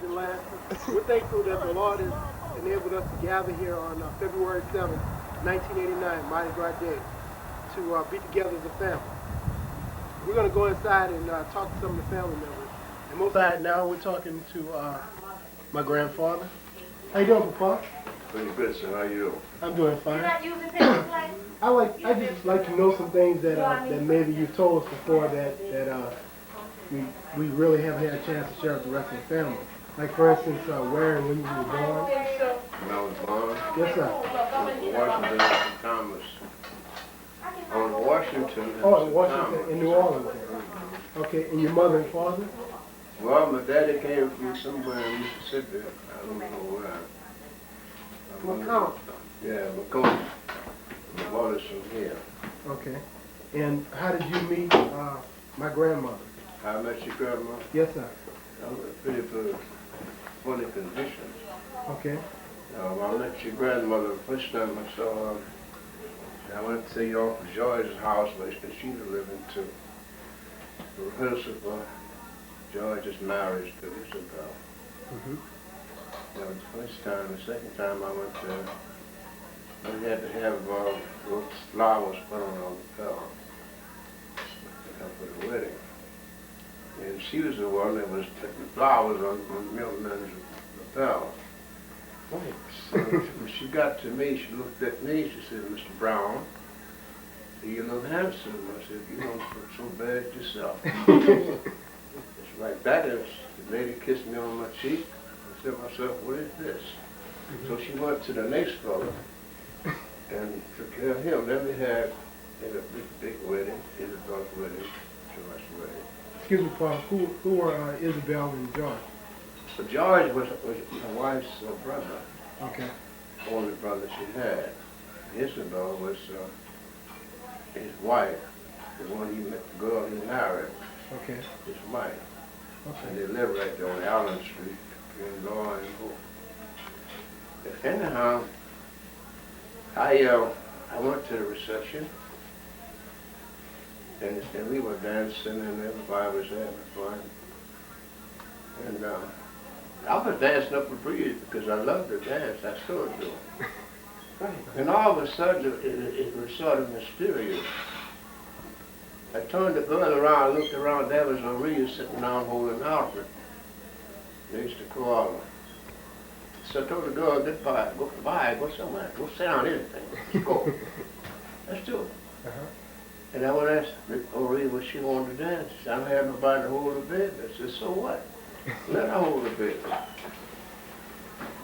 than last. We're thankful that the Lord has enabled us to gather here on February 7th, 1989, Mardi Gras Day, to be together as a family. We're going to go inside and talk to some of the family members. And most right now, we're talking to my grandfather. How you doing, Papa? Pretty good, sir. How are you? I'm doing fine. You're not using paper plates? I just like to know some things that maybe you've told us before that we really haven't had a chance to share with the rest of the family. Like for instance, where and when you were born. When I was born, Yes, sir. Washington and Thomas. On Washington. Oh, in Washington, in New Orleans. Okay, and your mother and father? Well, my daddy came from somewhere in Mississippi. I don't know where. Macomb. Yeah, Macomb. My mother's from here. Okay. And how did you meet my grandmother? How I met your grandma? Yes, sir. I was pretty funny conditions. Okay. I met your grandmother the first time I saw her. I went to your Uncle George's house where she was living to rehearsal for George's marriage to Isabel. Mm-hmm. That was the first time. The second time I went there, we had to have those flowers put on the bell for the wedding. And she was the one that was putting flowers on the milkman's lapel. So when she got to me, she looked at me, she said, Mr. Brown, you look handsome. I said, you don't look so bad yourself. It's like that. The lady kissed me on my cheek. I said to myself, what is this? Mm-hmm. So she went to the next fellow and took care of him. Then we had a big wedding, Isabel's wedding, George's wedding. Excuse me, Paul. Who were Isabel and George? So George was my wife's brother. Okay. Only brother she had. Isabel was his wife, the one he met, the girl he married. Okay. His wife. Okay. And they lived right there on Allen Street between Law and Hope. But anyhow, I went to the reception, and we were dancing, and everybody was having fun. And I was dancing up a breeze because I love to dance. I still do. And all of a sudden, it was sort of mysterious. I turned the girl around, looked around, there was Maria sitting down holding Alfred. They used to call her. So I told the girl, goodbye, go somewhere, go sit down, anything, let's go. Let's do it. Uh-huh. And I would ask Maria what she wanted to dance. She said, I don't have nobody to hold the bed. I said, so what? Let her hold the bed.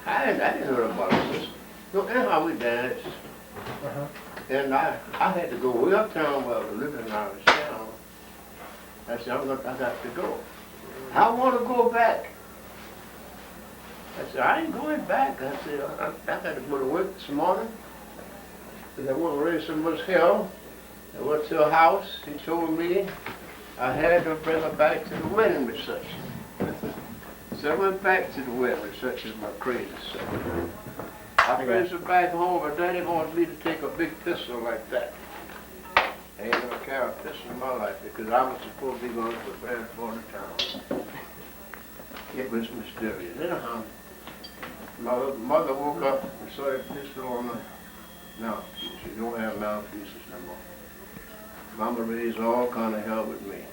I didn't know about this. So anyhow, we danced. Uh-huh. And I had to go way uptown where I was living out of town. I said, I got to go. I want to go back. I said, I ain't going back. I said, I got to go to work this morning. Because I want to raise so much hell. I went to a house. He told me I had to bring her back to the wedding reception. So I went back to the wedding reception, my crazy son. I brings her back home, but Daddy wants me to take a big pistol like that. I ain't gonna carry a pistol in my life because I was supposed to be going to prepare for the town. It was mysterious. Anyhow, my mother woke up and saw a pistol on her mouthpiece. She don't have mouthpieces no more. Mama raised all kind of hell with me.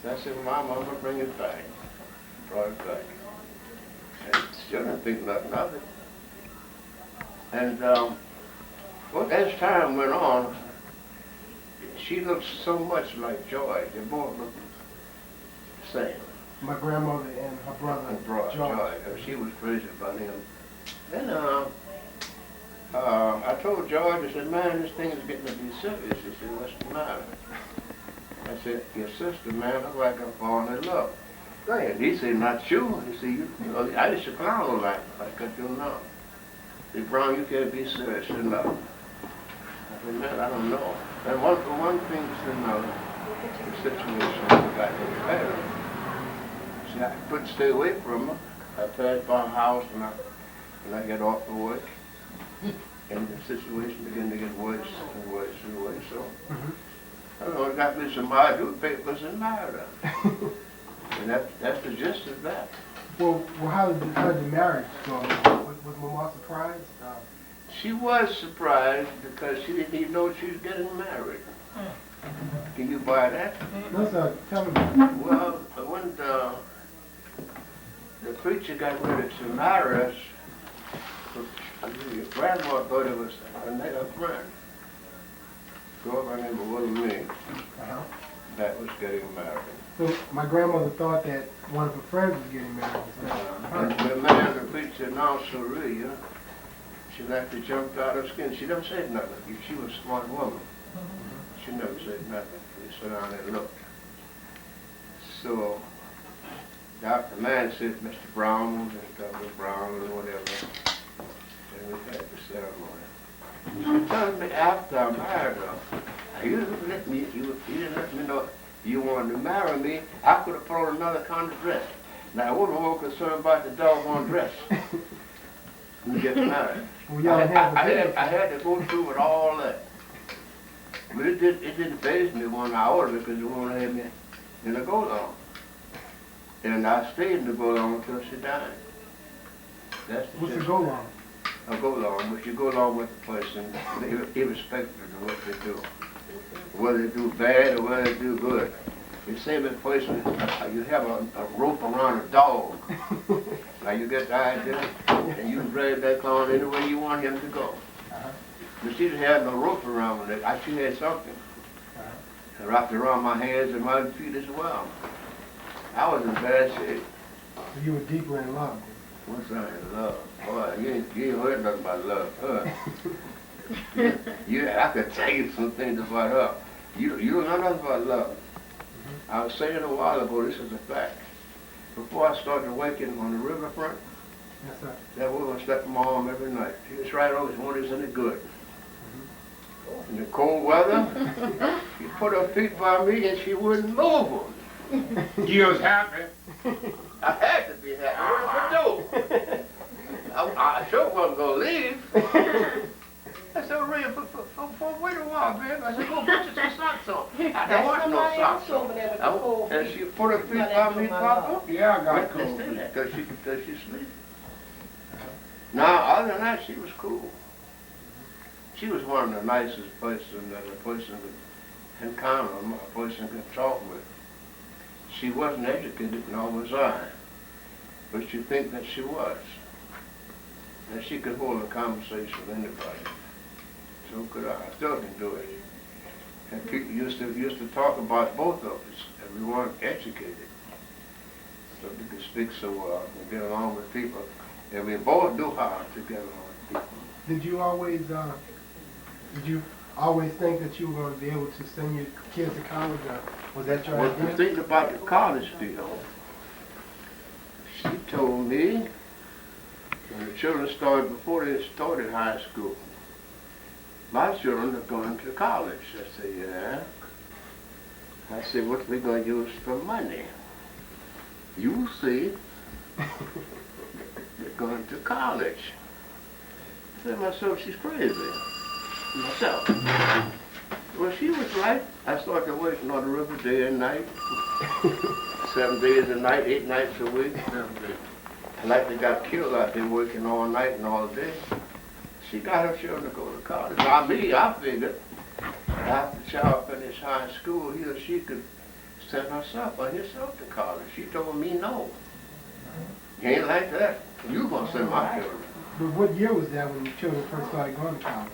So I said, well, Mama, I'm gonna bring it back. Brought it back. And still didn't think nothing of it. And well, as time went on, she looked so much like George. They both looked the same. My grandmother and her brother, George. She was crazy about him. Then I told George, I said, man, this thing is getting to be serious. He said, what's the matter? I said, your sister, man, look like I'm falling in love. And he said, not you. He said, you know, I used to clown like I do now. He said, Brown, you can't be serious enough. I said, man, I don't know. And one thing is another, the situation got any better. See, I couldn't stay away from her. I passed by her house when I get off of work. And the situation began to get worse and worse and worse. So, I don't know, it got me some Marduk papers and married her. And that's the gist of that. Well, how did the marriage go? Was Mama surprised? She was surprised because she didn't even know she was getting married. Can you buy that? No, sir. Tell me. Well, when the preacher got ready to marry us, your grandma thought it was a friend. Go by name of Willie Lee. That was getting married. So my grandmother thought that one of her friends was getting married. And the man, the preacher announced Soria, she actually jumped out of her skin. She never said nothing. She was a smart woman. She never said nothing. She sat down and looked. So the man said, Mr. Brown, Mr. Brown, or whatever. And we had the ceremony. She told me after I married her, you didn't let me know you wanted to marry me. I could have put on another kind of dress. Now, I wasn't more concerned about the doggone dress. We get married. Well, I had to go through with all that. But it didn't faze me when I ordered because the woman had me in a go-along. And I stayed in the go-along until she died. What's a go-along? A go-along, but you go along with the person, irrespective of what they do. Whether they do bad or whether they do good. The same as person, you have a rope around a dog. Now you get the idea, and you can drag that clown any way you want him to go. But she didn't have no rope around it. She had something. Wrapped around my hands and my feet as well. I was in bad shape. So you were deeply in love. What's that in love? Boy, you ain't heard nothing about love, huh? I could tell you some things about her. You don't know nothing about love. I was saying a while ago, this is a fact. Before I started working on the riverfront, Yes, sir. that woman slept in my arm every night. She was right always when it was any good. In the cold weather, she put her feet by me and she wouldn't move them. You was happy. I had to be happy. What was I do? I sure wasn't going to leave. I said, Ray, wait a while, babe. I said, go put your socks on. I don't want no socks on. And she put her feet by me, Papa. Yeah, I got cold. Because she sleep. Now, other than that, she was cool. She was one of the nicest person that a person could encounter, a person could talk with. She wasn't educated, nor was I. But you think that she was. And she could hold a conversation with anybody. So could I. I still can do it. And people used to talk about both of us, and we weren't educated. So we could speak so well and get along with people. And we both knew how to get along with people. Did you always think that you were going to be able to send your kids to college, or was that your Well, idea? the thing about the college deal, she told me when the children started, before they started high school, my children are going to college. I said, yeah. I said, what are we going to use for money? You see, they're going to college. I said to myself, she's crazy. Myself. Well, she was right. I started working on the river day and night. 7 days a night, 8 nights a week. Like they got killed out there working all night and all day. She got her children to go to college. Now me, I figured after the child finished high school, he or she could send herself or himself to college. She told me no. You ain't like that. You gonna send my children. But what year was that when your children first started going to college?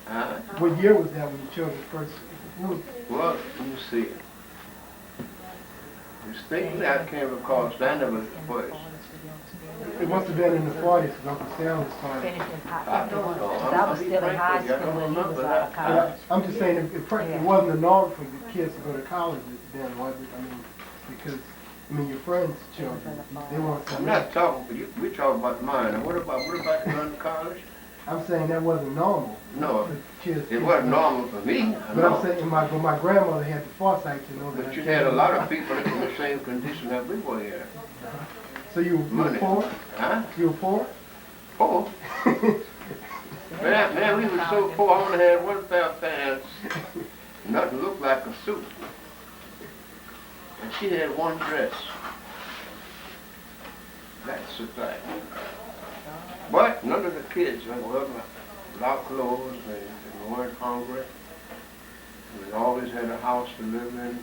Huh? What year was that when your children first... Well, let me see. Distinctly, I came across that was the first. It must have been in the 40s because Uncle Sam was started. I don't know. I was still in high school when he was out of college. I'm just saying, it wasn't a norm for the kids to go to college then, was it? I mean, because, your friends' children, they weren't... I'm not talking, but we talking about mine. And what about going to college? I'm saying that wasn't normal. No, for kids. it wasn't normal for me. But I'm saying, my grandmother had the foresight to know that. But you had a lot of people in the same condition that we were in. So you were poor? Huh? You were poor? Poor? Man, we were so poor, I only had one pair of pants. Nothing looked like a suit. And she had one dress. That's the thing. But none of the kids, they were without clothes, they weren't hungry. We always had a house to live in,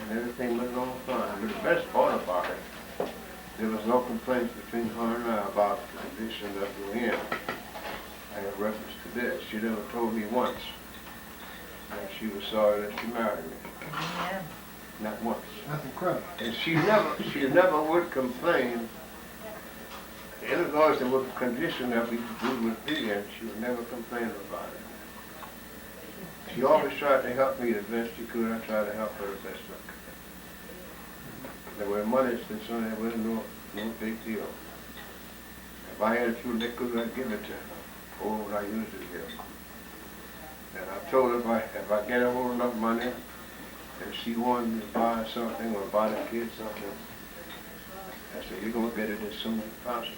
and everything was on fine. But the best part about it, there was no complaints between her and I about the condition that we were in. I have reference to this. She never told me once that she was sorry that she married me. Yeah. Not once. That's incredible. And she never would complain in regards to what condition that we would be in. She would never complain about it. She always tried to help me the best she could. I tried to help her the best I could. There were money concerned, there wasn't no big deal. If I had a few nickels, I'd give it to her. Oh, what I used to give. And I told her if I get a hold enough money, if she wanted me to buy something or buy the kids something, I said, you're going to get it as soon as possible.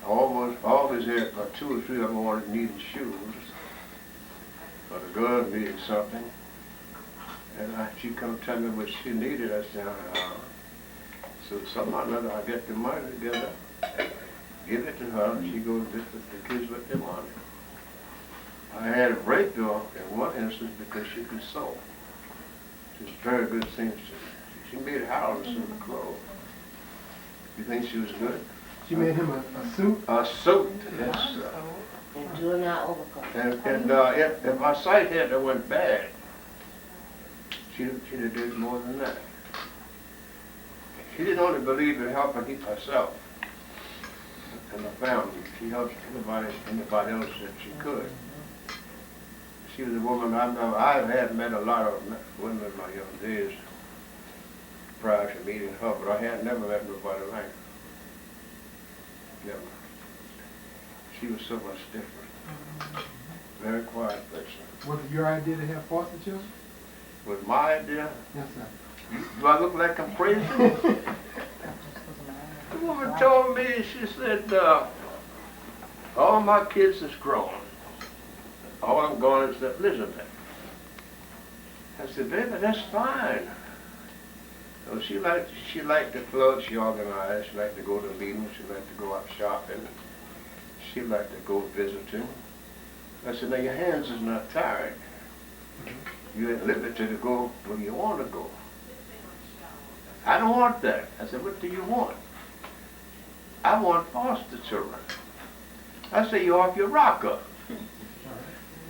I always had about 2 or 3 of them needed shoes. Or the girl needed something. And she come tell me what she needed. I said, so somehow or another I get the money together, give it to her, and she goes get the kids what they wanted. I had a break though in one instance because she could sew. She was a very good seamstress. She made houses in the clothes. You think she was good? She made him a suit? A suit, yes. And do not overcome. And if my sight had went bad, she'd have did more than that. She didn't only believe in helping herself and the family. She helped anybody else that she could. She was a woman I had met a lot of women in my young days prior to meeting her, but I had never met nobody like her. Never. She was so much different. Very quiet person. Was it your idea to have foster children? Was my idea? Yes, sir. Do I look like I'm crazy? The woman told me, she said, all my kids is grown. All I'm going is to Elizabeth. I said, baby, that's fine. So she liked the club she organized. She liked to go to meetings. She liked to go out shopping. She liked to go visiting. I said, now your hands is not tired. You're at liberty to go where you want to go. I don't want that. I said, what do you want? I want foster children. I said, you're off your rocker.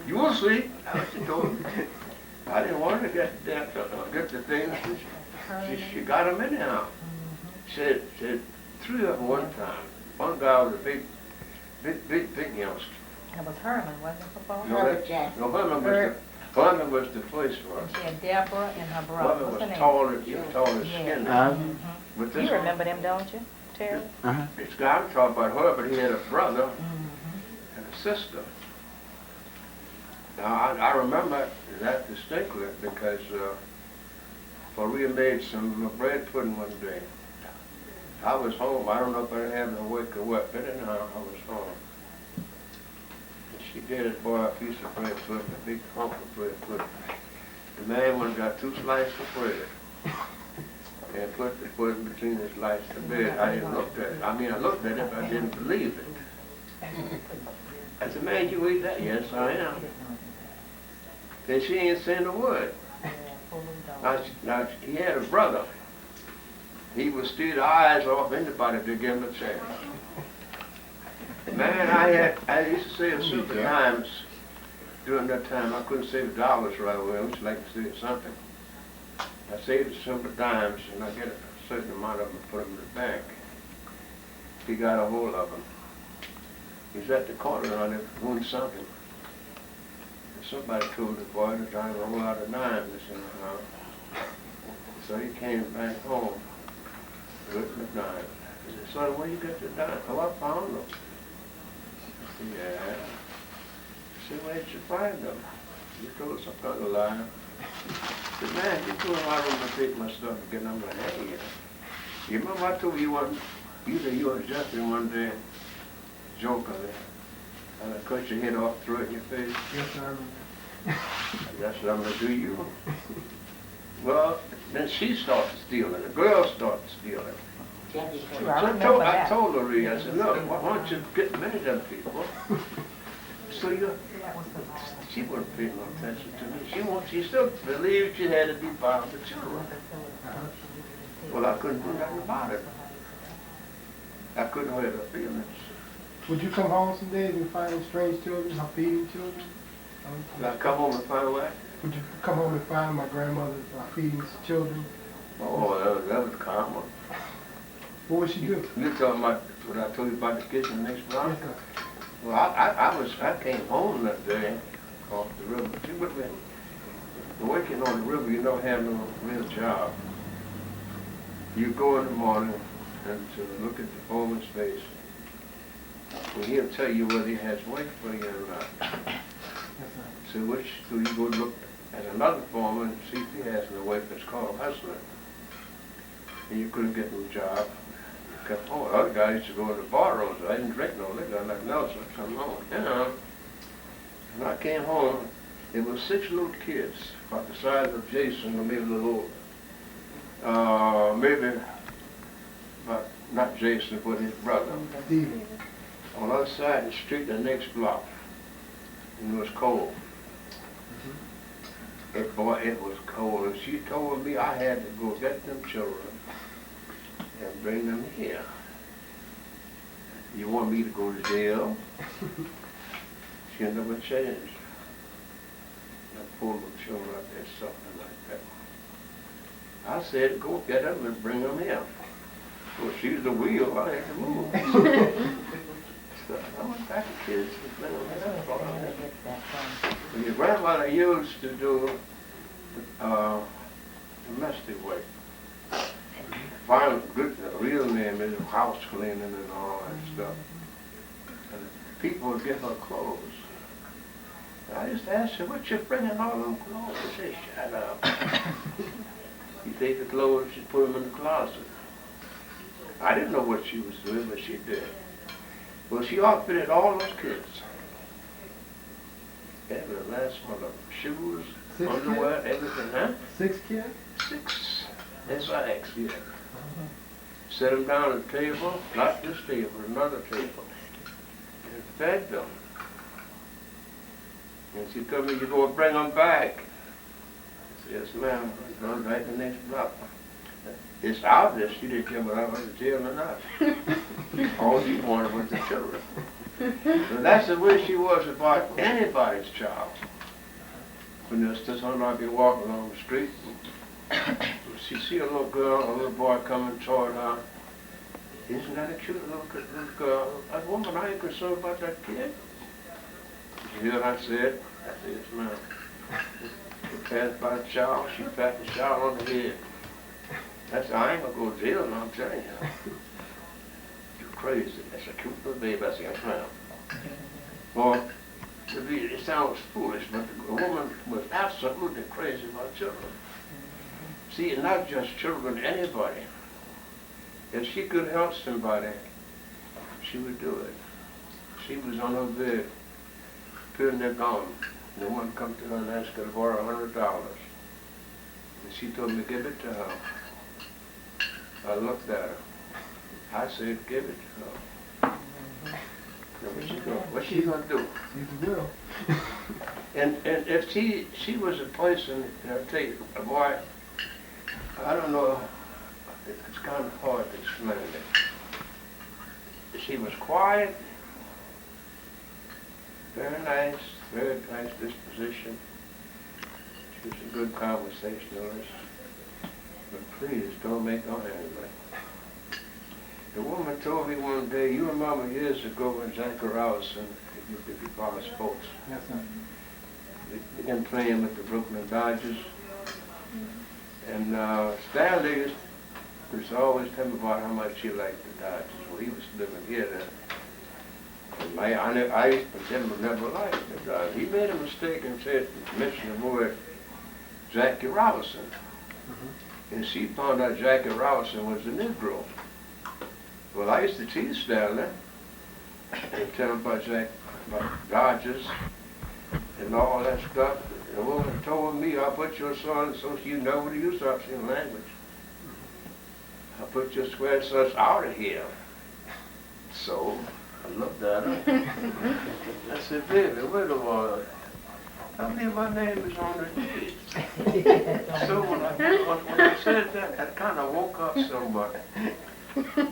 You will see. I didn't want her to get the things. She got them anyhow. Said 3 of them one time. One guy was a big youngster. It was Herman, wasn't it, before? No, Herbert Jackson. No, Herman was the place for us. And she had Deborah and her brother. Herman What's her was name? tall and skinny. But this You remember them, don't you, Terry? This guy, I'm talking about her, but he had a brother and a sister. Now, I remember that distinctly because we made some bread pudding one day. I was home. I don't know if I had no wake or what, but anyhow, I was home. And she gave this boy a piece of bread pudding, a big hunk of bread pudding. The man went and got 2 slices of bread and put the pudding between the slices of bread. I didn't look at it. I mean, I looked at it, but I didn't believe it. I said, man, you eat that? Yes, I am. Then she ain't saying a word. Now, he had a brother. He would steal the eyes off anybody to give him a chance. Man, I used to save super dimes during that time. I couldn't save dollars right away. I used to like to save something. I saved the silver dimes, and I get a certain amount of them and put them in the bank. He got a hold of them. He's at the corner on it doing something. And somebody told the boy to drive a whole lot of dimes in the house. So he came back home with the dimes. He said, son, where you got the dimes? Oh, I found them. I said, yeah. He said, where did you find them? You told us I couldn't lie. I said, man, you told me I was going to take my stuff and get them. I'm like, hey, you remember I told you you or Jeffrey one day, jokingly, and I cut your head off, threw it in your face? Yes, I remember. That's what I'm going to do you. Well, then she started stealing. The girl started stealing. True, I So remember I that. told Marie, I said, look, why don't you get many of them people? So she wasn't paying no attention to me. She still believed she had to be bound to children. Well, I couldn't do nothing about it. I couldn't hurt her feelings. Would you come home some days and find strange children, or feeding children? Did I come home and find what? Would you come home and find my grandmother feeding children? Oh, that was common. What would she do? You talking about what I told you about the kitchen next block? Yes, sir. Well, I came home that day off the river. See, working on the river, you don't have no real job. You go in the morning and to look at the foreman's face, and he'll tell you whether he has work for you or not. Yes, sir. So which do you go look at another foreman and see if he has no work that's called hustling. And you couldn't get no job. You kept home. Other guys used to go to the bar rooms. I didn't drink no liquor. I'm like, no, so I come home. You know. When I came home, there were 6 little kids, about the size of Jason, or maybe a little older. Maybe, but not Jason, but his brother. Stevie. On the other side of the street, the next block. And it was cold. It was cold. And she told me I had to go get them children and bring them here. You want me to go to jail? She never changed. I pulled the children out there, something like that. I said, go get them and bring them here. Well, she's the wheel, I had to move. So I went back to kids and bring them here. Your grandmother used to do domestic work. Find good, real name is house cleaning and all that stuff. And people would give her clothes. And I just asked her, what you bringing all them clothes? She said, shut up. You take the clothes, you put them in the closet. I didn't know what she was doing, but she did. Well, she outfitted all those kids. Every last one of them. Shoes, 6 underwear, kids? everything, huh? 6 kids? 6. S-I-X, yeah. Set them down at the table, not this table, another table, and fed them. And she told me, you go bring them back. I said, yes, ma'am. I'm going back the next block. It's obvious she didn't care whether I went to jail or not. All she wanted was the children. So that's the way she was about anybody's child. When there's this one I'd be walking on the street, she see a little girl, a little boy coming toward her. Isn't that a cute little girl? I said, woman, are you concerned about that kid? You hear what I said? I said, yes, ma'am. She passed by the child, she patted the child on the head. That's, I ain't gonna go to jail now, I'm telling you. You're crazy. That's a cute little baby. I said, yes, ma'am. Well, it sounds foolish, but the woman was absolutely crazy about children. See, not just children, anybody. If she could help somebody, she would do it. She was on her bed, feeling they're gone. The one come to her and asked her to borrow $100. And she told me, give it to her. I looked at her. I said, give it to her. What's she gonna do? She will. And if she was a person, I'll tell you, a boy, I don't know, it's kind of hard to explain it. She was quiet, very nice disposition. She was a good conversationalist. But please, don't make no hand. The woman told me one day, you remember years ago when Jackie Robinson, if you follow sports, Yes, sir. they began playing with the Brooklyn Dodgers. And Stanley used to always tell me about how much he liked the Dodgers. Well, he was living here then. And I used to never liked the Dodgers. He made a mistake and mentioned the word Jackie Robinson. And she found out Jackie Robinson was a Negro. Well, I used to tease Stanley and tell him about Dodgers and all that stuff. The woman told me, I'll put your son so you know what to use up in language. I'll put your sweatshirts out of here. So I looked at her. I said, baby, wait a while. I believe my name is on the deed. So when I said that, I kind of woke up somewhat. And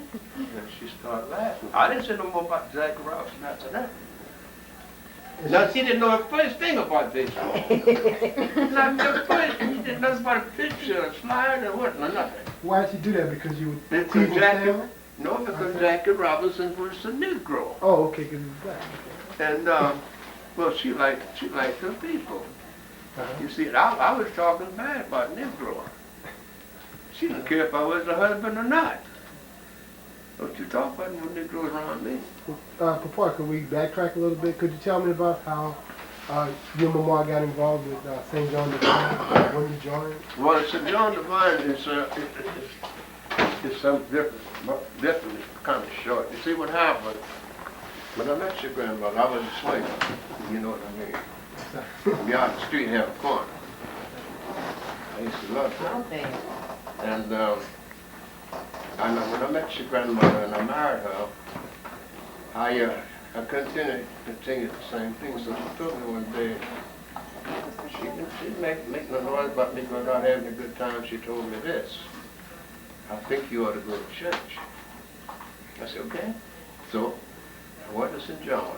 she started laughing. I didn't say no more about Jack Robinson after that. Now she didn't know the first thing about baseball. Not the first. She didn't know about a picture, a slide, or what, no nothing. Why did you do that? Because you would Because tease his Jackie, family? no, because Jackie Robinson was a Negro. Oh, okay, because he's black. And well, she liked her people. Uh-huh. You see, I was talking bad about Negro. She didn't care if I was a husband or not. Don't you talk about no Negroes around me. Papa, could we backtrack a little bit? Could you tell me about how you and Mama got involved with St. John Divine when you joined? Well, St. John Divine is something different. Different, it's kind of short. You see what happened? When I met your grandmother, I was a slave. You know what I mean? Be out the street and have fun. I used to love that. Okay. And when I met your grandmother and I married her, I continued the same thing. So she told me one day, she didn't make no noise about me going out having a good time. She told me this: I think you ought to go to church. I said, okay. So I went to St. John.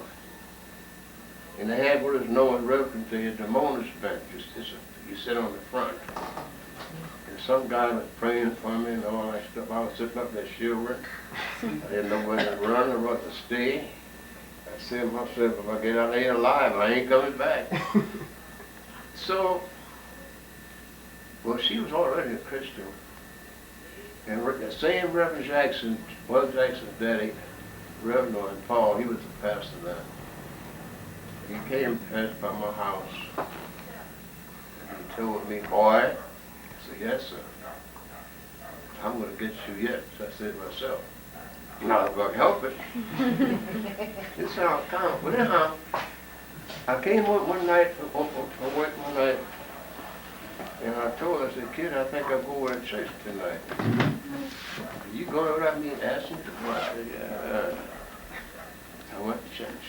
And they had what is known as reverend day at the Mona's bench. You sit on the front. And some guy was praying for me and all that stuff. I was sitting up there shivering. I didn't know whether to run or whether to stay. I said to myself, if I get out there alive, I ain't coming back. So, well, she was already a Christian. And the same Reverend Jackson, Bud Jackson's daddy, Reverend Paul, he was the pastor then. He came past by my house. And he told me, boy, I said, yes, sir. I'm going to get you yet. So I said to myself, you're not going to help it. It sounds kind of, but anyhow, I came home one night, from work one night, and I told her, I said, kid, I think I'll go to church tonight. You going without me asking to go? I said, yeah. I went to church.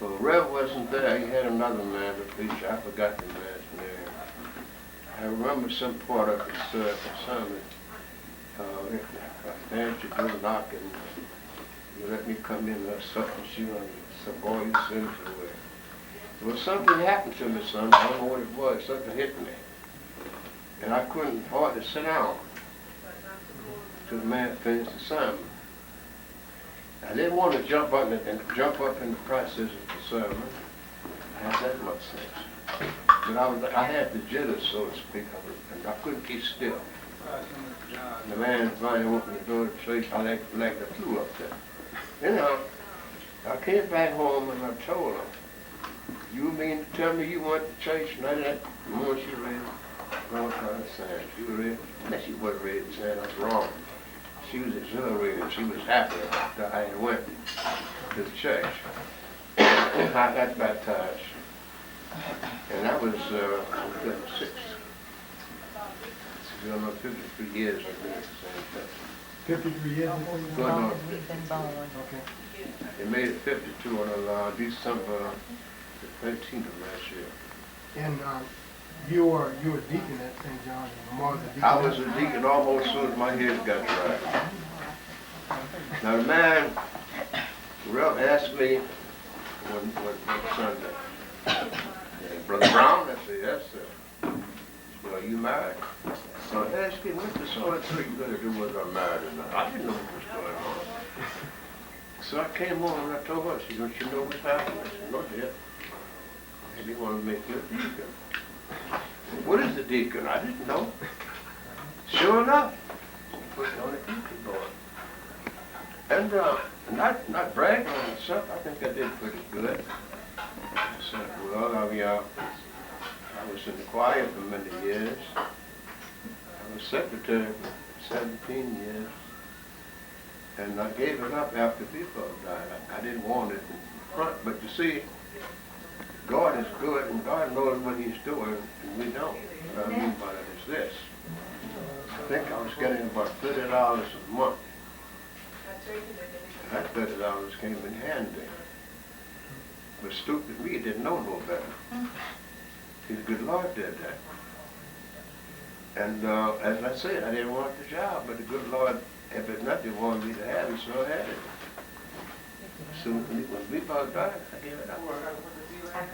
Well, Rev wasn't there. He had another man, the preacher. I forgot the man's name. I remember some part of his sermon. I stand you do knocking. You let me come in and suck and shoe on you. Some boy you sins away. Well, something happened to me, son. I don't know what it was. Something hit me. And I couldn't hardly sit down till the man finished the sermon. I didn't want to jump up in the process of the sermon. I had that much sense. But I had the jitters, so to speak, and I couldn't keep still. And the man finally wanted me to go to church. I like the flu up there. Anyhow, I came back home and I told her, you mean to tell me you went to church and I didn't? No, she read. No, I'm trying to say. She read. No, she wasn't reading, saying I was wrong. She was exhilarated. She was happy that I went to the church. I got baptized. And that was 56. I don't know, 53 years I've been at the same place. 53 years? Going on. We've been born. Okay. They made it 52 on December the 13th of last year. And you were a deacon at St. John's, and Mama was a deacon. I was a deacon almost as soon as my head got dry. Now the man, Ralph asked me one Sunday, Brother Brown, I said, yes, sir. Well, are you married? So I asked him, what's the sort of thing you going to do whether I'm married or not? I didn't know what was going on. So I came home and I told her, she said, don't you know what's happening? I said, no, dear. And he wanted to make you a deacon. What is the deacon? I didn't know. Sure enough, he put me on the deacon board. And not bragging on myself, I think I did pretty good. I said, well, I was in the choir for many years. I was secretary for 17 years. And I gave it up after people died. I didn't want it in front. But you see, God is good, and God knows what he's doing, and we don't. What I mean by it is this. think I was getting about $30 a month. That $30 came in handy. But stupid me didn't know no better. See, the good Lord did that. And as I said, I didn't want the job, but the good Lord, if it's nothing, wanted me to have it, so I had it. So when we both died, I gave it up.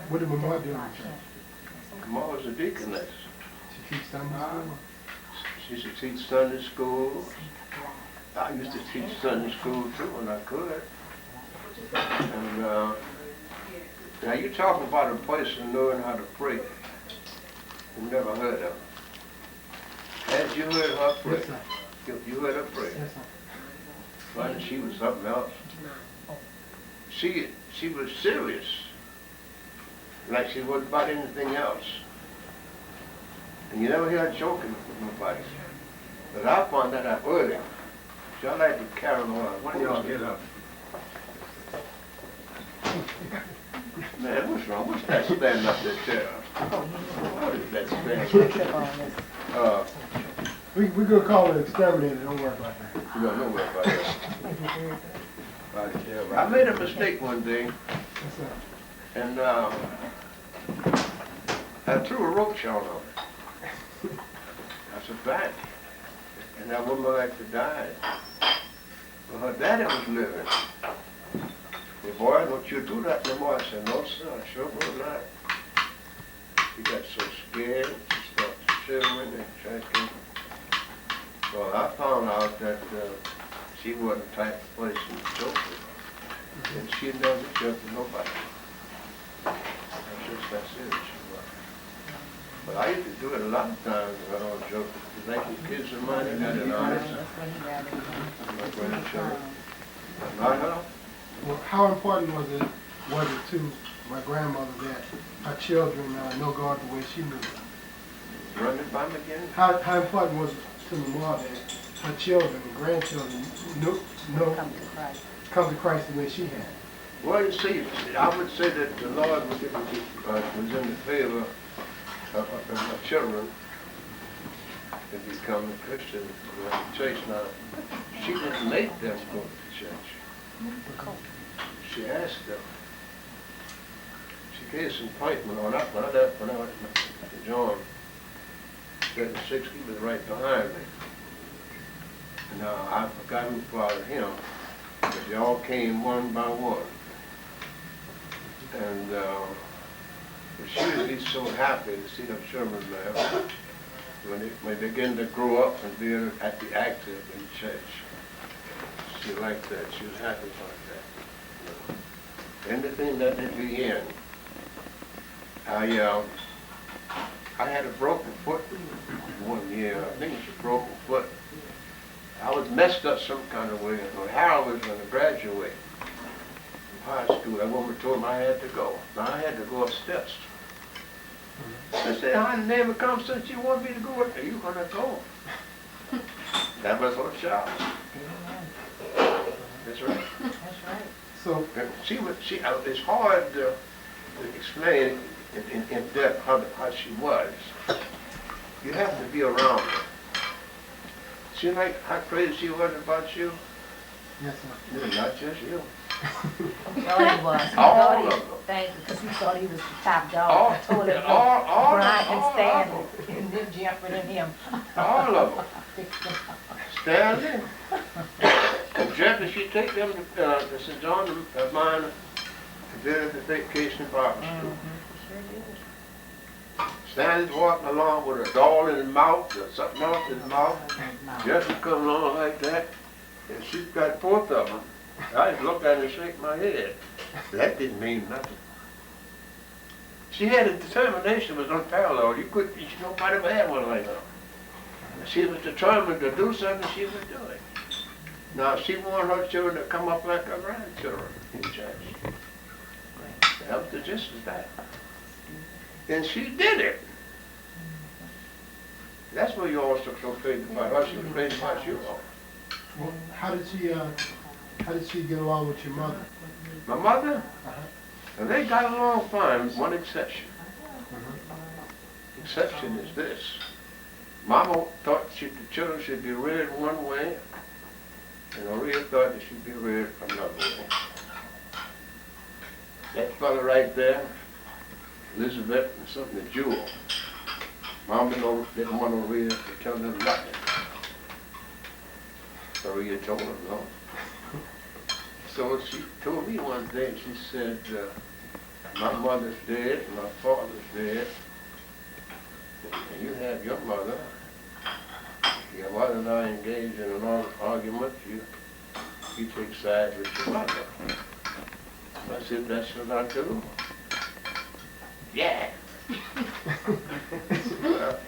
What did Mama do in the church? Mama was a deaconess. She teach Sunday school? She used to teach Sunday school. I used to teach Sunday school too when I could. And now you're talking about a person knowing how to pray. You never heard of her. Had you heard her pray? Yes, sir. You heard her pray? Yes, sir. But she was something else. She was serious. Like she wasn't about anything else. And you never hear her joking with nobody. But I found that out early. Y'all like to carry on. Why don't y'all get up? Man, what's wrong? What's that standing up there, chair? What is that standing? We're going to call it exterminator. Don't worry about that. You don't know about that. I made a mistake one day, Yes, sir. and I threw a roach on her. I said, bang. And that woman actually died. Well, her daddy was living. The boy, don't you do that no more. I said, no, sir, I sure will not. She got so scared, she started shivering and shaking. Well, I found out that she wasn't the type of person to joke with. And she never joked with nobody. That's just that serious she was. But I used to do it a lot of times when I don't joke. You think the kids are mine, and then I my grandchildren. Not her. Well, how important was it to my grandmother that her children know God the way she knew it? Run it by me again? How important was it to Mama that her children and grandchildren come to Christ the way she had? Well, you see, I would say that the Lord was in the favor of my children to become a Christian in the church. Now, she didn't make them go to church. She asked them. She gave some appointment on that when I went to John 36, he was right behind me. Now, I forgot who followed him, but they all came one by one. And she would be so happy to see them children there when they begin to grow up and be active in church. She liked that. She was happy about that. Anything that they be in. I had a broken foot one year. I think it was a broken foot. I was messed up some kind of way. When Harold was going to graduate from high school, that woman told me I had to go. Now I had to go up steps. I said, how in the name of common sense you want me to go up there? You're going to go. That was her child. That's right. That's right. So, it's hard to explain in depth how she was. You have to be around her. See like how crazy she was about you? yes, sir. Yeah, not just you. He thought he was. He All thought of he, them. thank you, because he thought he was the top dog. All- I told him, all Brian of and Stanley, them. and then Jeffrey and him. All of them. Fixed him up. Stanley. And Jeffrey, she take them to St. John of mine to visit the vacation Bible school. Sure did. Stanley's walking along with a doll in his mouth or something else in his mouth. Jeffrey come along like that, and she's got both of them. I just looked at her and shake my head. That didn't mean nothing. She had a determination that was unparalleled. Nobody ever had one like that. She was determined to do something, she would do it. Now, she wanted her children to come up like her grandchildren in church. That was the gist of that. And she did it. That's why you always took so crazy about her. She was crazy about you all. Well, how did she get along with your mother? My mother? Uh-huh. And they got along fine, with one exception. Uh-huh. Exception is this. Mama thought the children should be reared one way, and Maria thought they should be reared another way. That fella right there, Elizabeth and something, Jewel. Mama didn't want Maria to tell them nothing. Maria told them no. So she told me one day, she said, my mother's dead, my father's dead, and you have your mother. Your mother and I engaged in an argument, you take sides with your mother. I said, that's what I do. Yeah. Well,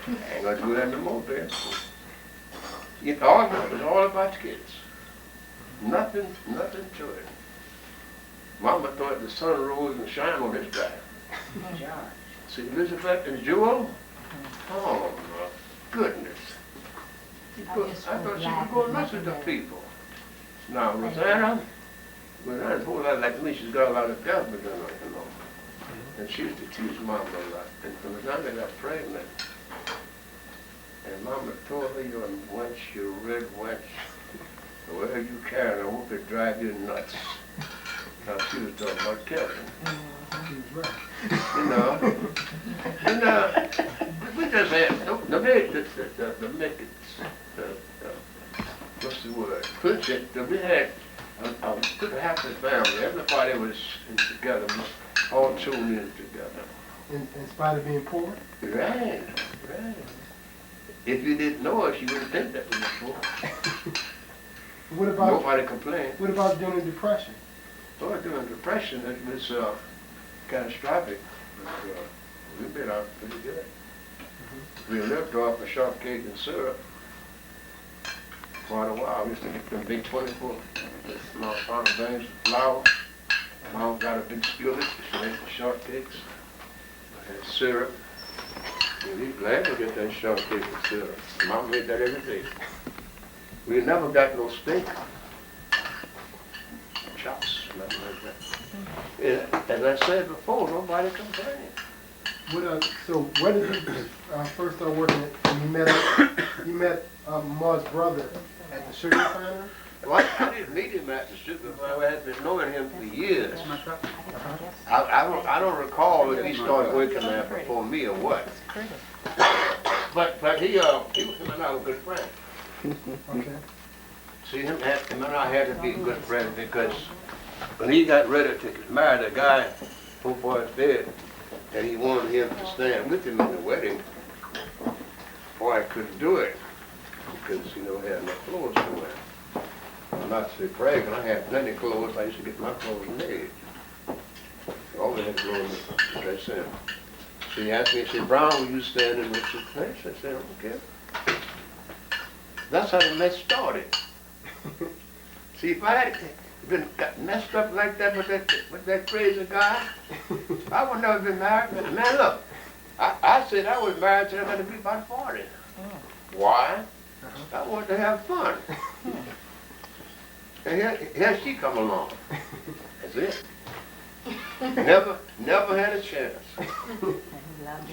I ain't gonna do that no more, baby. The argument was all about kids. Nothing to it. Mama thought the sun rose and shine on this guy. See, Elizabeth and Jewel? Oh, my goodness. I thought she was going to listen to people. Now, Rosanna's a whole lot like me. She's got a lot of devil in her, you know. And she used to tease Mama a lot. And from the time they got pregnant, and Mama told her, you're a wench, you're a red wench. Whatever you carry, I hope it drive you nuts. Now, she was talking about Kevin. She was right. You know, we just had, what's the word? We had a good happy family. Everybody was together, all tuned in together. In spite of being poor? Right. If you didn't know us, you wouldn't think that we were poor. What about Nobody complained. What about during the Depression? Well, during the Depression, it was catastrophic. But, we been out pretty good. We lived off of shortcake and syrup quite a while. We used to get them big 24 small pound bags of flour. Mom got a big skillet. She made the shortcakes. I had syrup. And we glad to get that shortcake and syrup. Mom made that every day. We never got no steak. Chops, nothing like that. Yeah, as I said before, nobody complained. So where did you first start working at? You met Ma's brother at the sugar refinery? Well, I didn't meet him at the sugar refinery. I had been knowing him for years. I don't recall if he started working there before me or what. But he and I were good friends. Okay. See, him and I had to be good friends because when he got ready to get married, the guy, poor boy's dead, and he wanted him to stand with him in the wedding. Boy, I couldn't do it because, he had no clothes to wear. I'm not so bragging, I had plenty of clothes. I used to get my clothes made. All they had clothes to dress in. So he asked me, he said, Brown, will you stand in with your place? I said, okay. That's how the mess started. See, if I had got messed up like that with that crazy guy, I would never been married. Man, look, I said I was married till I got to be about 40. Why? I wanted to have fun. And here she come along. That's it. Never had a chance.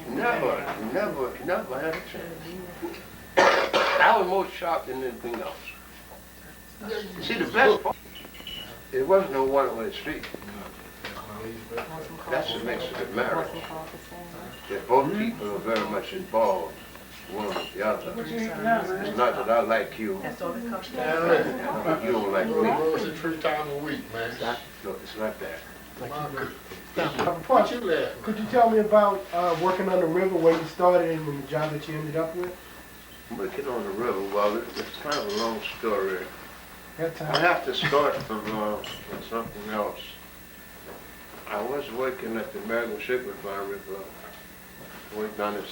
Never had a chance. I was more shocked than anything else. See, the best part, it wasn't no one-way street. That's what makes it a marriage. That both people are very much involved, one with the other. It's not that I like you, you don't like me. Roast it 3 times a week, man. No, it's not that. Could you tell me about working on the river, where you started and the job that you ended up with? Working on the river, well, it's kind of a long story. That I time. have to start from something else. I was working at the American Sugar Refinery worked down there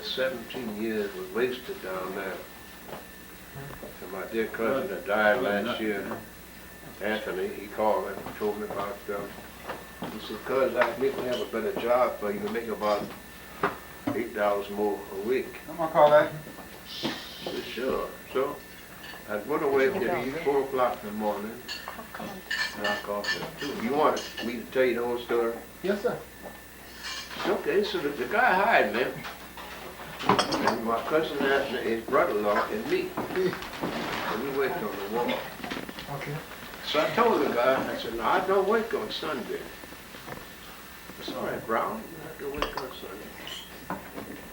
17 years, was wasted down there. And my dear cousin that died last year, Anthony, he called me and told me about, he said, cuz I think we have a better job for you, to make about $8 more a week. I'm gonna call that. I said, sure. So I'd go to work at 4 o'clock in the morning, and I called him too. You want me to tell you the whole story? Yes, sir. Okay, so the guy hired me. And my cousin asked me, his brother-in-law and me. And we worked on the wall. Okay. So I told the guy, I said, no, I don't work on Sunday. It's all right, Brown, you don't work on Sunday.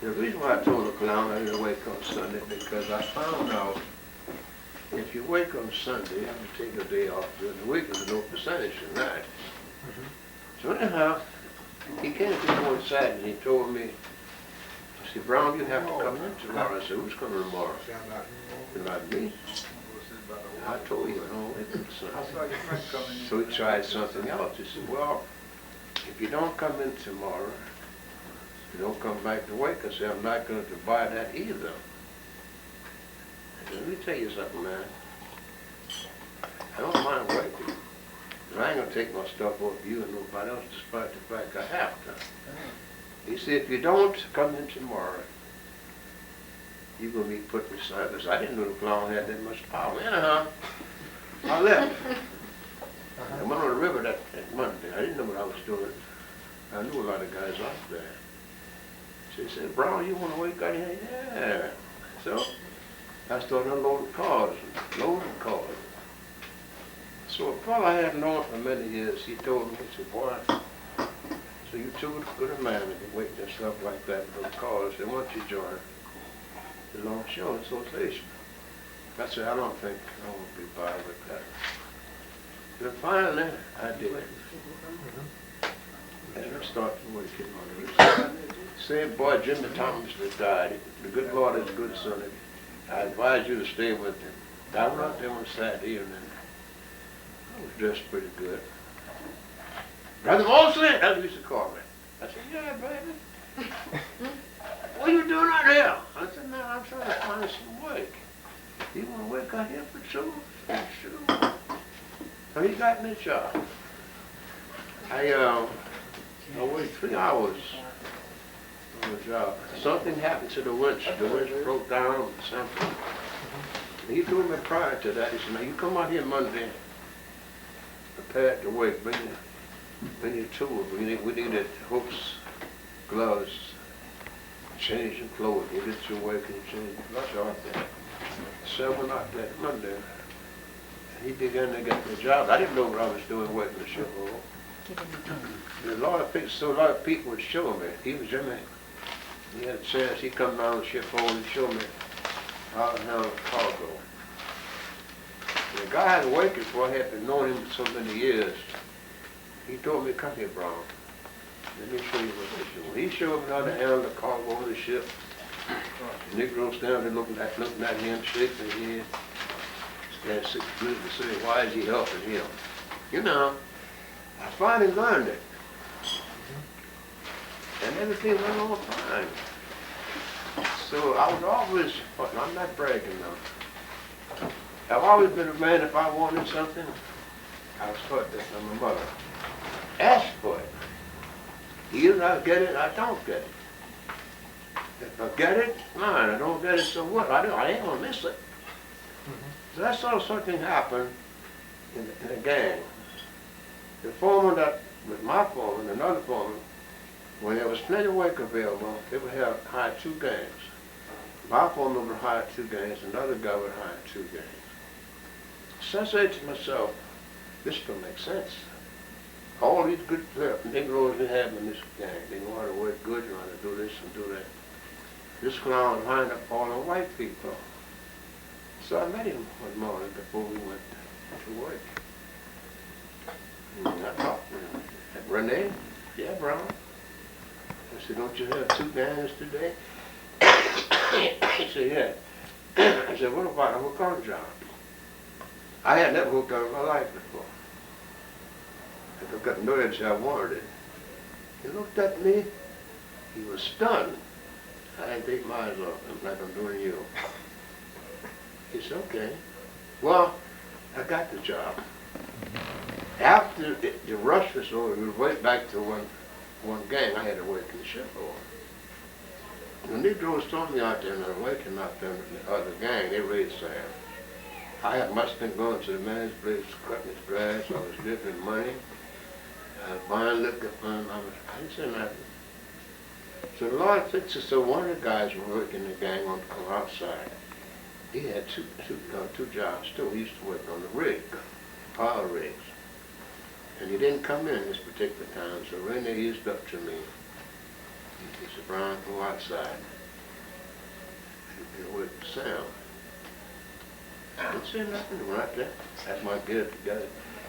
The reason why I told the clown I didn't work on Sunday, because I found out if you work on Sunday, you have to take a day off during the week, there's no percentage in that. So anyhow, he came to me one Saturday and he told me, he said, Brown, you have to come in tomorrow. I said, who's coming tomorrow? Not me. I told you, I don't work on Sunday. So he tried something else. He said, well, if you don't come in tomorrow, you don't come back to work. I said, I'm not going to buy that either. I said, let me tell you something, man. I don't mind working. But I ain't going to take my stuff off you and nobody else despite the fact I have to. He said, if you don't come in tomorrow, you're going to be put beside us. I didn't know the clown had that much power. Anyhow, I left. I went on the river that Monday. I didn't know what I was doing. I knew a lot of guys out there. So he said, Brown, you want to work out here? Yeah. So I started unloading cars, loading cars. So a fellow I had known for many years, he told me, he said, boy, so you too good a man to be waiting and stuff like that for the cars. They want you to join the Longshoremen Association. I said, I don't think I want to be bothered with that. Then finally, I did it. And I started working on it. Same boy, Jimmy Thomas, that died. The good Lord is good, son. I advise you to stay with him. I went out there on Saturday evening. I was dressed pretty good. Brother Mosley, that's what he used to call me. I said, yeah, baby. What are you doing out here? I said, man, I'm trying to find some work. You want to work out here for sure? Sure. So he got me a job. I worked 3 hours on the job. Something happened to the winch. The winch broke down or something. And he told me prior to that, he said, now you come out here Monday, prepared to work, bring your tools. We needed hooks, gloves, changing clothes. You get your work and you change your clothes out there. 7 out that Monday. And he began to get the job. I didn't know what I was doing working the ship hole. A lot of people would show me. Even Jimmy, he had a chance. He come down the ship hole and showed me how to handle cargo. The guy I had working for, I had been knowing him for so many years. He told me, come here, Brown. Let me show you what they do. He showed me how to handle the cargo on the ship. The Negroes down there looking at him, shaking his head. Stand 6 minutes to say, why is he helping him? You know, I finally learned it. And everything went on fine. So I was always, I'm not bragging now. I've always been a man, if I wanted something, I was taught this from my mother. Ask for it. Either I get it or I don't get it. If I get it, fine. I don't get it, so what? I ain't gonna miss it. So I saw something happen in the gang. The foreman that was my foreman, another foreman, when there was plenty of work available, they would have hired 2 gangs. My foreman would hire 2 gangs, another guy would hire 2 gangs. So I said to myself, this don't make sense. All these good Negroes we have in this gang, they know how to work good, they know how to do this and do that. This clown hired up all the white people. So I met him one morning before we went to work. And I talked to him. I said, Renee? Yeah, Brown. I said, don't you have 2 gangs today? He said, yeah. I said, what about a hook-on job? I had never hooked on in my life before. I got to know that I wanted it. He looked at me. He was stunned. I didn't take my eyes off him like I'm doing you. He said, okay. Well, I got the job. After the rush was over, we went back to one gang. I had to work in the ship hole. The Negroes saw me out there and I was working out there in the other gang. They raised sand. I must have been going to the man's place, cutting his grass. I was giving money. I was buying liquor from him. I didn't say nothing. So the Lord fixed it so one of the guys was working the gang on outside. He had two jobs too. He used to work on the rig, power rigs. And he didn't come in this particular time, so Randy eased up to me. He said, Brian, go outside. You work with Sam. I didn't say nothing right there. That's my get together.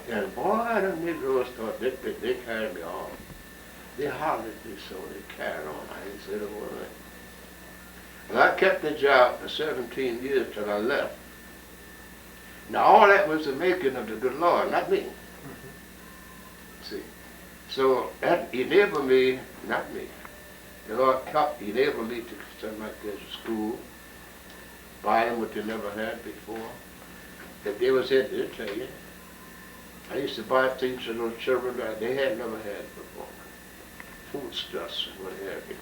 And boy, them Negroes thought they carried me off. They hollered at me so they carried on. I didn't say the word. And I kept the job for 17 years till I left. Now all that was the making of the good Lord, not me. See, so that enabled me, not me. The Lord enabled me to send my kids to school, buy them what they never had before. If they was it, they'll tell you. I used to buy things for those children that they had never had before. Foodstuffs and what have you.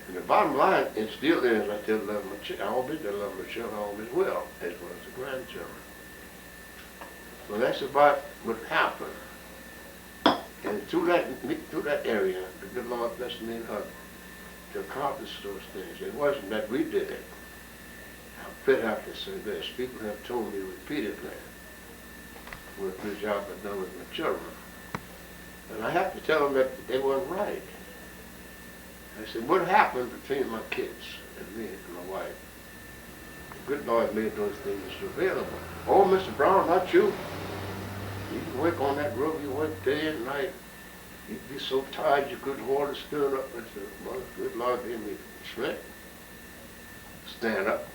And the bottom line, it still is, I still love my children. I always did love my children, I always will, as well as the grandchildren. Well, that's about what happened. And through that area, the good Lord blessed me and her to accomplish those things. It wasn't that we did it. I have to say this. People have told me repeatedly what a good job I've done with my children. And I have to tell them that they weren't right. I said, what happened between my kids and me and my wife? The good Lord made those things available. Oh, Mr. Brown, not you. You can work on that road, you work day and night. You'd be so tired you couldn't hold the spoon up. I said, well, good Lord gave me strength. Stand up.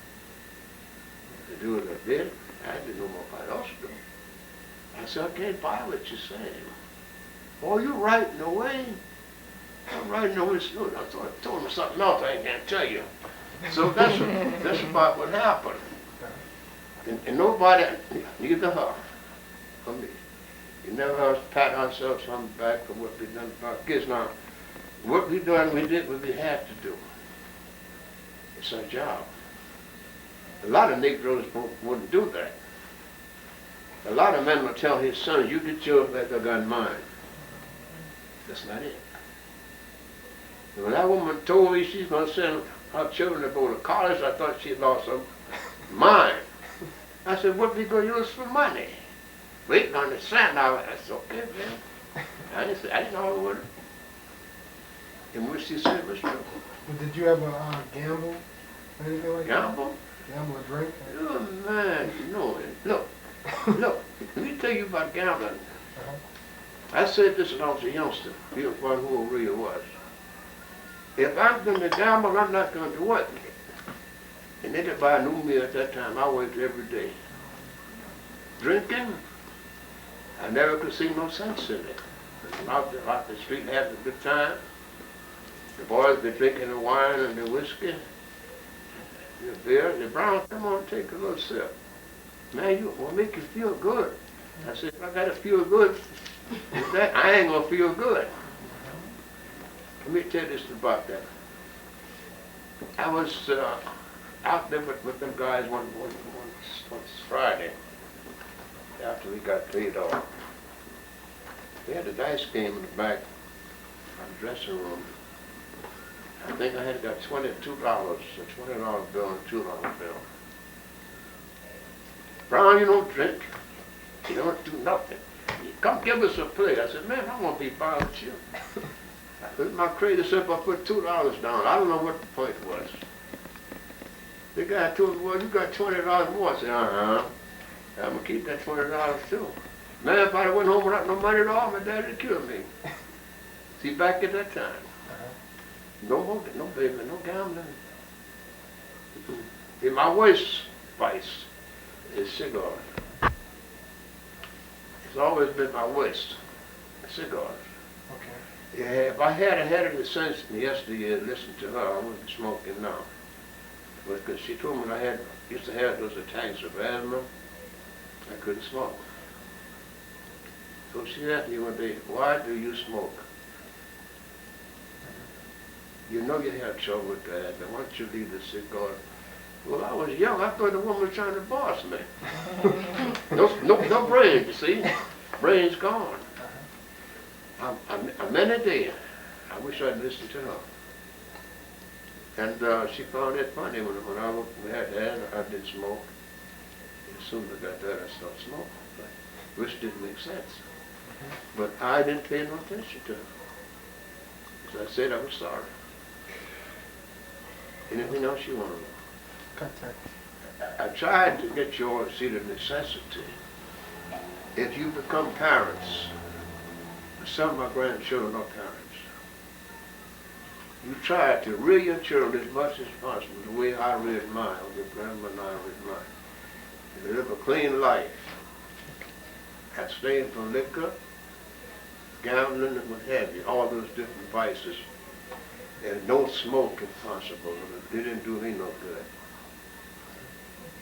To do what I did, I didn't know what else to do. I said, I can't buy what you're saying. Oh, you're right in a way. I'm right in a way. I told him something else I can't tell you. So that's about what happened. And nobody, neither her, for me. You never heard us pat ourselves on the back for what we done for our kids. Now, what we done, we did what we had to do. It's our job. A lot of Negroes wouldn't do that. A lot of men will tell his sons, you get yours like I got mine. That's not it. And when that woman told me she's going to send her children to go to college, I thought she'd lost some mind. I said, what we going to use for money? We ain't going to send now. I said, okay, man. I didn't know it would. And what she said was true. But did you ever gamble or anything like that? Gamble? Gamble or drink? Oh, man, no. Look, let me tell you about gambling. I said this when I was a youngster. You know who I really was. If I'm going to gamble, I'm not going to work. And anybody knew me at that time. I worked every day. Drinking, I never could see no sense in it. Out the street having a good time. The boys be drinking the wine and the whiskey, the beer. The Brown, come on, take a little sip. Man, you will make you feel good. I said, if I gotta feel good with that, I ain't gonna feel good. Let me tell you this about that. I was out there with them guys one Friday after we got paid off. They had a dice game in the back of the dressing room. I think I had got $22, a $20 bill and a $2 bill. Brown, you don't drink. You don't do nothing. You come give us a plate. I said, man, I want to be by with you. I put my crazy up, I put $2 down. I don't know what the point was. The guy told me, well, you got $20 more. I said, I'm going to keep that $20 too. Man, if I went home without no money at all, my daddy would kill me. See, back at that time. No baby, no gambling. In my worst vice is cigars. It's always been my worst, cigars. Okay. Yeah, if I had it since yesterday, listen to her, I wouldn't be smoking now. Because she told me I used to have those attacks of asthma, I couldn't smoke. So she asked me one day, why do you smoke? You know you have trouble with that, but why don't you leave the cigar? Well, I was young, I thought the woman was trying to boss me. No brains, you see? Brains gone. A minute there, I wish I'd listened to her. And she found it funny when we had that, I did smoke. As soon as I got that, I started smoking. Which didn't make sense. But I didn't pay no attention to her. So I said I was sorry. Anything else you want to know? I tried to get you all to see the necessity. If you become parents, some of my grandchildren are parents. You try to rear your children as much as possible, the way I reared mine, or your grandma and I reared mine. You live a clean life. Abstain from liquor, gambling, and what have you, all those different vices. And don't smoke if possible. It didn't do me no good.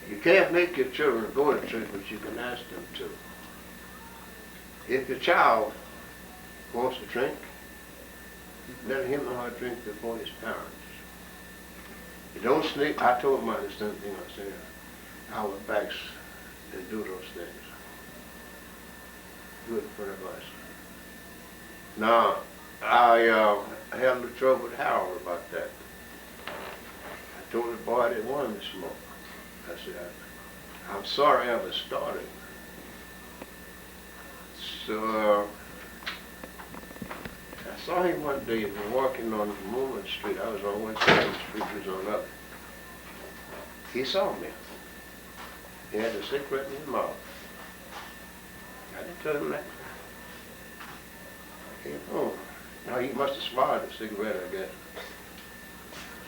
You can't make your children go to church, but you can ask them to. If your child wants to drink, let him or her drink before his parents. You don't sneak. I told mine the same thing I said. I would backs and do those things. Good for us. Now, I had a little trouble with Harold about that. I told the boy I didn't want him to smoke. I said, I'm sorry I ever started. So I saw him one day, he was walking on Moorman Street. I was on one side of the street, he was on the other. He saw me. He had a cigarette in his mouth. I didn't tell him that. I came home. Now he must have swallowed the cigarette, I guess.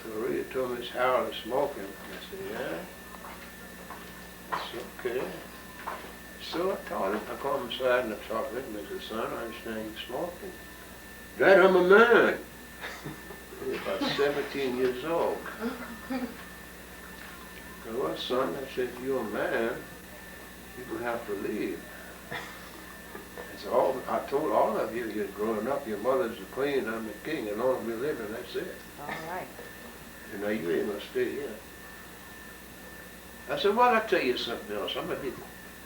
So Rita told me, Miss Harold is smoking. I said, yeah. It's okay. So I called him aside and I talked with him. I said, son, I understand you're smoking. Dad, I'm a man. He was about 17 years old. I said, well, son, I said, if you're a man, you're going to have to leave. I told all of you, you're growing up, your mother's the queen, I'm the king, and long as we live, and that's it. All right. And now you ain't going to stay here. I said, well, I'll tell you something else. I'm going to be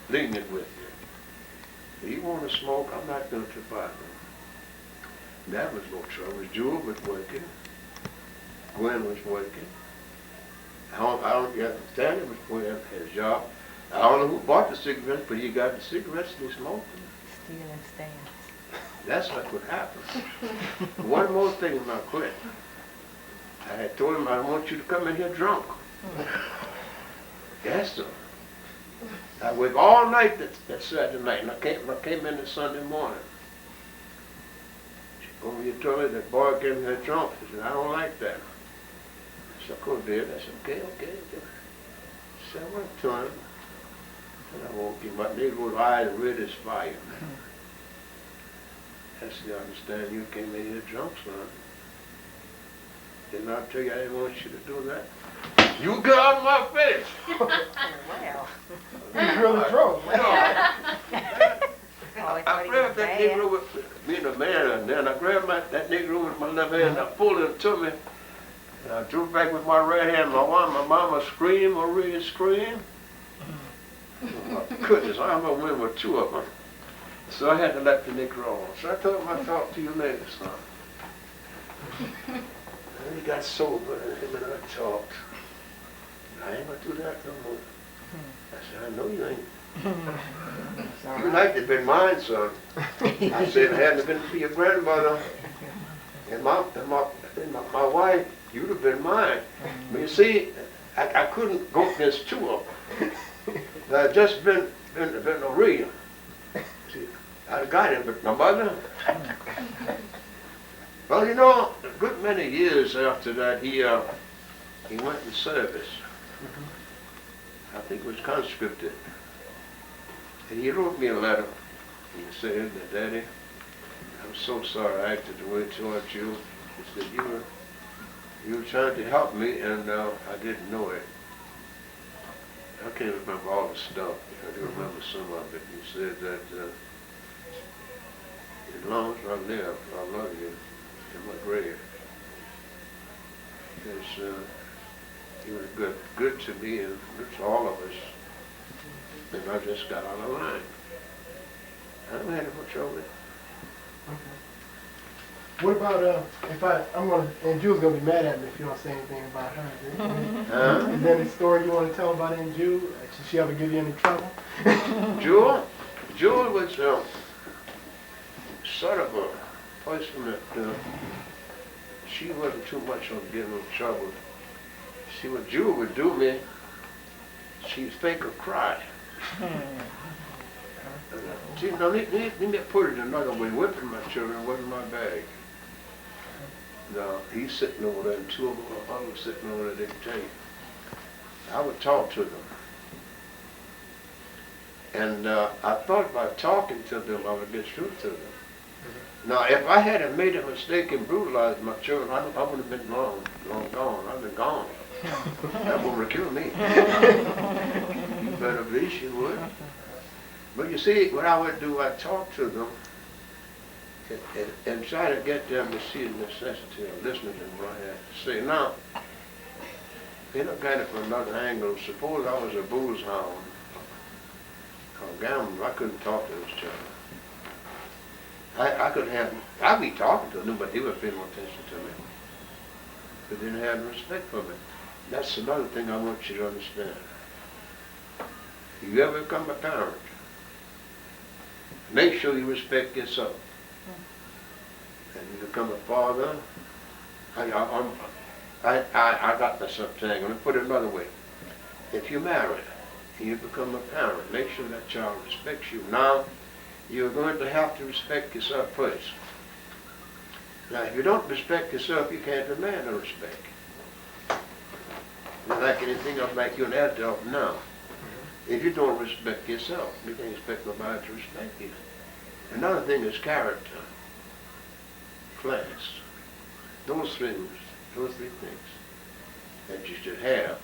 lenient with you. If you want to smoke, I'm not going to bother you. That was no trouble. Jewel was working. Gwen was working. Stanley was working at his job. I don't know who bought the cigarettes, but he got the cigarettes and he smoked them. Stealing stands. That's what would happen. One more thing when I quit. I had told him, I want you to come in here drunk. Yes, sir. I worked all night that Saturday night, and I came in that Sunday morning. When you told me that boy came in here drunk, I said, I don't like that. I said, I couldn't do it. I said, okay. So I went to him, and I woke him up. Negro's eyes red as fire. I said, I understand you came in here drunk, son. Didn't I tell you I didn't want you to do that? You get out of my face! Well. He's really drunk. I grabbed that Negro with being a man, and then I grabbed that Negro with my left hand, I pulled him to me, and I drew back with my right hand. My mama screamed, Maria screamed. Oh, my goodness, I almost went with two of them. So I had to let the Negro on. So I told him I'd talk to you later, son. And he got sober, and him and I talked. I ain't gonna do that no more. I said, I know you ain't. You like to have been mine, son. I said, if it hadn't been for your grandmother and my wife, you'd have been mine. But you see, I couldn't go against two of them. I'd just been a real. See, I'd got him, but my mother. Well, you know, a good many years after that, he went in service. I think it was conscripted. And he wrote me a letter. He said that, Daddy, I'm so sorry I acted the way towards you. He said, you were trying to help me, and I didn't know it. I can't remember all the stuff. I do remember some of it. He said that as long as I live, I love you in my grave. Because he was good to me and good to all of us. And I just got on the line. I don't have much over it. What about and Jew's gonna be mad at me if you don't say anything about her. Huh? Is there any story you want to tell about Aunt Jew? Did she ever give you any trouble? Jewel? Jewel was sort of a person that she wasn't too much on getting in trouble. See, what Jewel would do me, she'd fake a cry. See, now, let me put it another way. Whipping my children wasn't my bag. Now, he's sitting over there, and two of them were sitting over there, they can tell you. I would talk to them. And I thought about talking to them, I would get through to them. Now, if I hadn't made a mistake and brutalized my children, I would have been long gone. I'd been gone. That would have killed me. You better believe she would. But you see, what I would do, I'd talk to them and try to get them to see the necessity of listening to what I had to say. Now, they look at it from another angle. Suppose I was a booze hound or gambler, I couldn't talk to those children. I'd be talking to them, but they would pay no attention to me. They didn't have respect for me. That's another thing I want you to understand. If you ever become a parent, make sure you respect yourself. And you become a father. I got myself saying, I'm going to put it another way. If you're married and you become a parent, make sure that child respects you. Now, you're going to have to respect yourself first. Now, if you don't respect yourself, you can't demand no respect. Not like anything else, like you're an adult now. If you don't respect yourself, you can't expect nobody to respect you. Another thing is character, class. Those three things that you should have.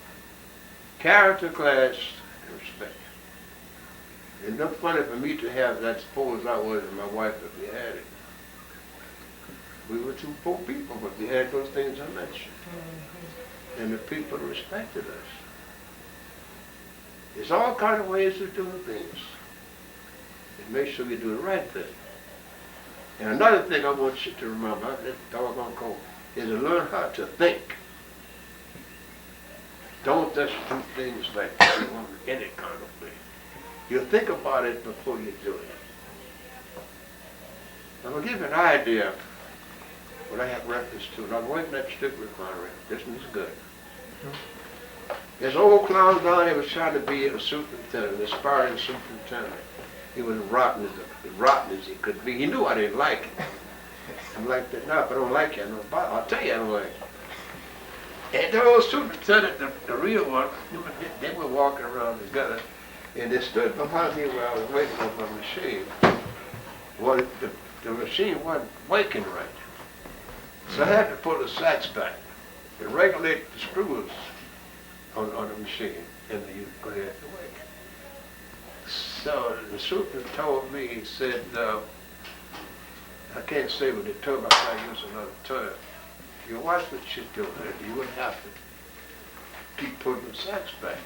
Character, class, and respect. It's not funny for me to have that, suppose I was and my wife if we had it. We were two poor people, but we had those things I mentioned. And the people respected us. There's all kinds of ways of doing things. And make sure you do the right thing. And another thing I want you to remember, that's doggone cold, is to learn how to think. Don't just do things like you want any kind of way. You think about it before you do it. I'm going to give you an idea what I have reference to. And I'm waiting that stick refinery. This one's good. This old clown down here was trying to be a superintendent, an aspiring superintendent. He was rotten as he could be. He knew I didn't like it. I'm like that now. If I don't like you, I'll tell you I don't like it. And the old superintendent, the real one, they were walking around together, and they stood behind me while I was waiting on my machine. Well, the machine wasn't working right. So I had to pull the sacks back to regulate the screws on the machine, and you go ahead to work. So the super told me, he said, I can't say with the term, I can't use another term. You watch what she's doing, you wouldn't have to keep putting the sacks back.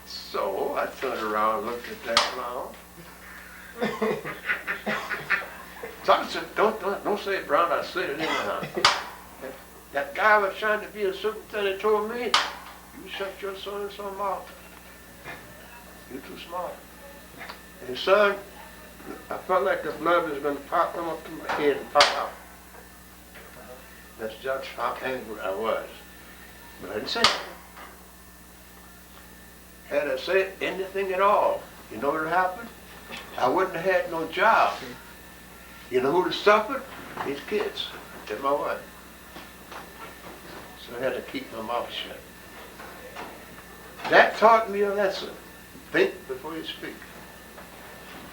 So I turned around and looked at that clown. So I said, don't say it, Brown, I said it anyhow. That guy was trying to be a superintendent told me, you shut your so-and-so mouth. You're too smart. And son, I felt like the blood was going to pop come up to my head and pop out. That's just how angry I was. But I didn't say anything. Had I said anything at all, you know what happened? I wouldn't have had no job. You know who suffered? These kids and my wife. So I had to keep my mouth shut. That taught me a lesson. Think before you speak.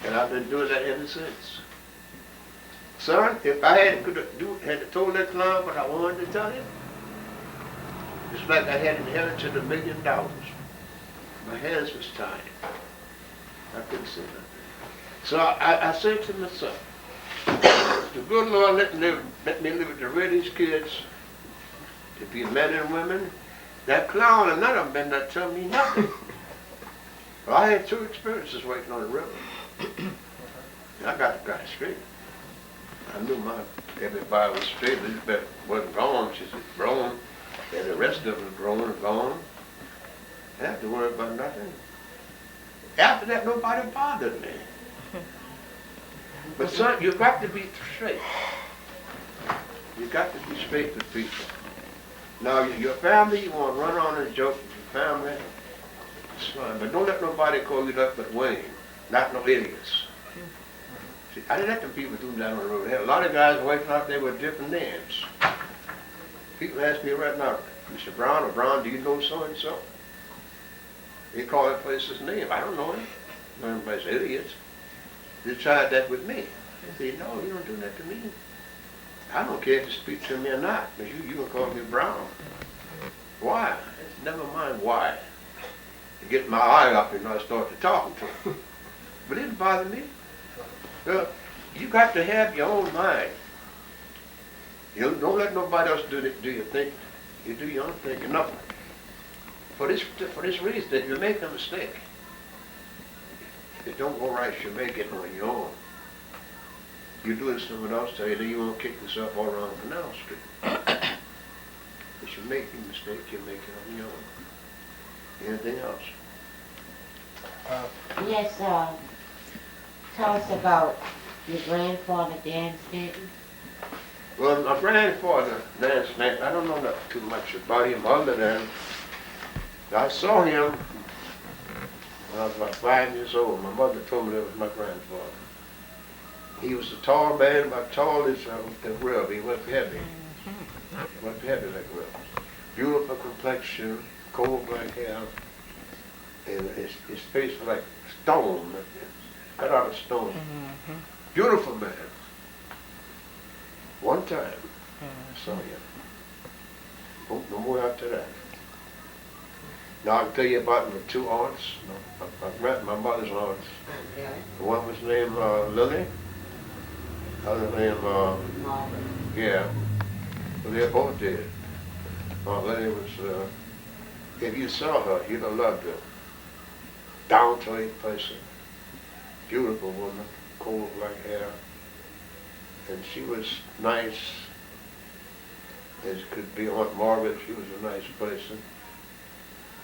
And I've been doing that ever since. Son, if I had told that clown what I wanted to tell him, it's like I had inherited $1 million. My hands was tied. I couldn't say nothing. So I said to myself, the good Lord let me live with the readiest kids to be men and women. That clown and none of them been there to tell me nothing. Well, I had 2 experiences waiting on the river. And I got the guy straight. I knew everybody was straight. Elizabeth wasn't gone. She said, grown. And the rest of them was grown and gone. I didn't have to worry about nothing. After that, nobody bothered me. But son, you got to be straight. You got to be straight with people. Now, your family, you want to run on and joke with your family, it's fine. But don't let nobody call you nothing but Wayne. Not no idiots. See, I didn't let them people do that on the road. There had a lot of guys waiting out there with different names. People ask me right now, Mr. Brown or Brown, do you know so-and-so? They call that place's name. I don't know him. Everybody's idiots. They tried that with me. They say, no, you don't do that to me. I don't care if you speak to me or not, because you gonna call me Brown. Why? It's never mind why. You get my eye up and I start to talking to him. But it didn't bother me. You got to have your own mind. You don't let nobody else do your thinking. You do your own thinking. No. For this reason, if you make a mistake, if it don't go right, you make it on your own. You do it, someone else tell you, then you won't kick yourself all around Canal Street. If you make a mistake, you make it on your own. Anything else? Yes, tell us about your grandfather, Dan Stanton. Well, my grandfather, Dan Stanton, I don't know nothing too much about him other than I saw him when I was about 5 years old. My mother told me that was my grandfather. He was a tall man, about tall as Rev. He wasn't heavy. He wasn't heavy like Rev. Beautiful complexion, cold black hair, and his face was like stone, cut out of stone. Beautiful man. One time, I saw him. No more after that. Now I can tell you about my two aunts, my mother's aunts. One was named Lily. Other named, yeah. Well, they're both dead. Lily was, if you saw her, you'd have loved her. Down to earth person. Beautiful woman, cold black hair. And she was nice as could be. Aunt Margaret, she was a nice person.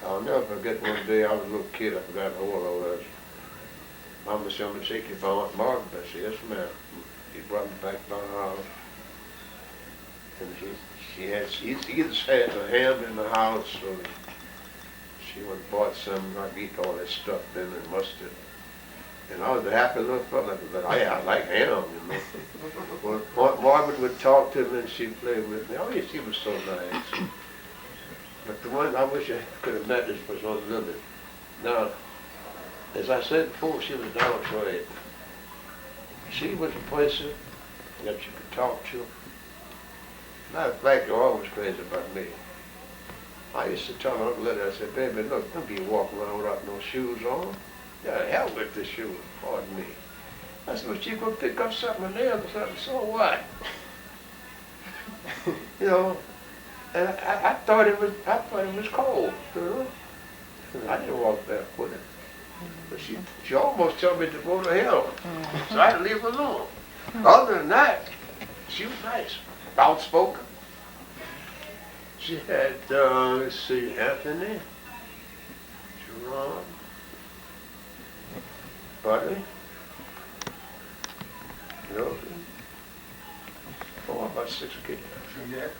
I'll never forget one day I was a little kid, I forgot how old I was. Mama said, I'm going to take you for Aunt Margaret. I said, yes ma'am. She brought me back to the house. And she had a ham in the house, so she went and bought some, I eat all that stuff then and mustard. And I was a happy little fella, but I like ham, you know. Well, Aunt Margaret would talk to me and she'd play with me. Oh, yeah, she was so nice. But the one I wish I could have met this was Aunt Lily. Now, as I said before, she was down to it. She was a person that you could talk to. Matter of fact, you're always crazy about me. I used to tell Aunt Lily, I said, baby, look, don't be walking around without no shoes on. Yeah, hell with the shoes, pardon me. I said, well, she go pick up something in there or something, so what? You know, and I thought it was cold, you know. And I didn't walk back with it. But she almost told me to go to hell. So I had to leave her alone. Other than that, she was nice, outspoken. She had, let's see, Anthony, Jerome, Buddy, about 6 kids. Juliet?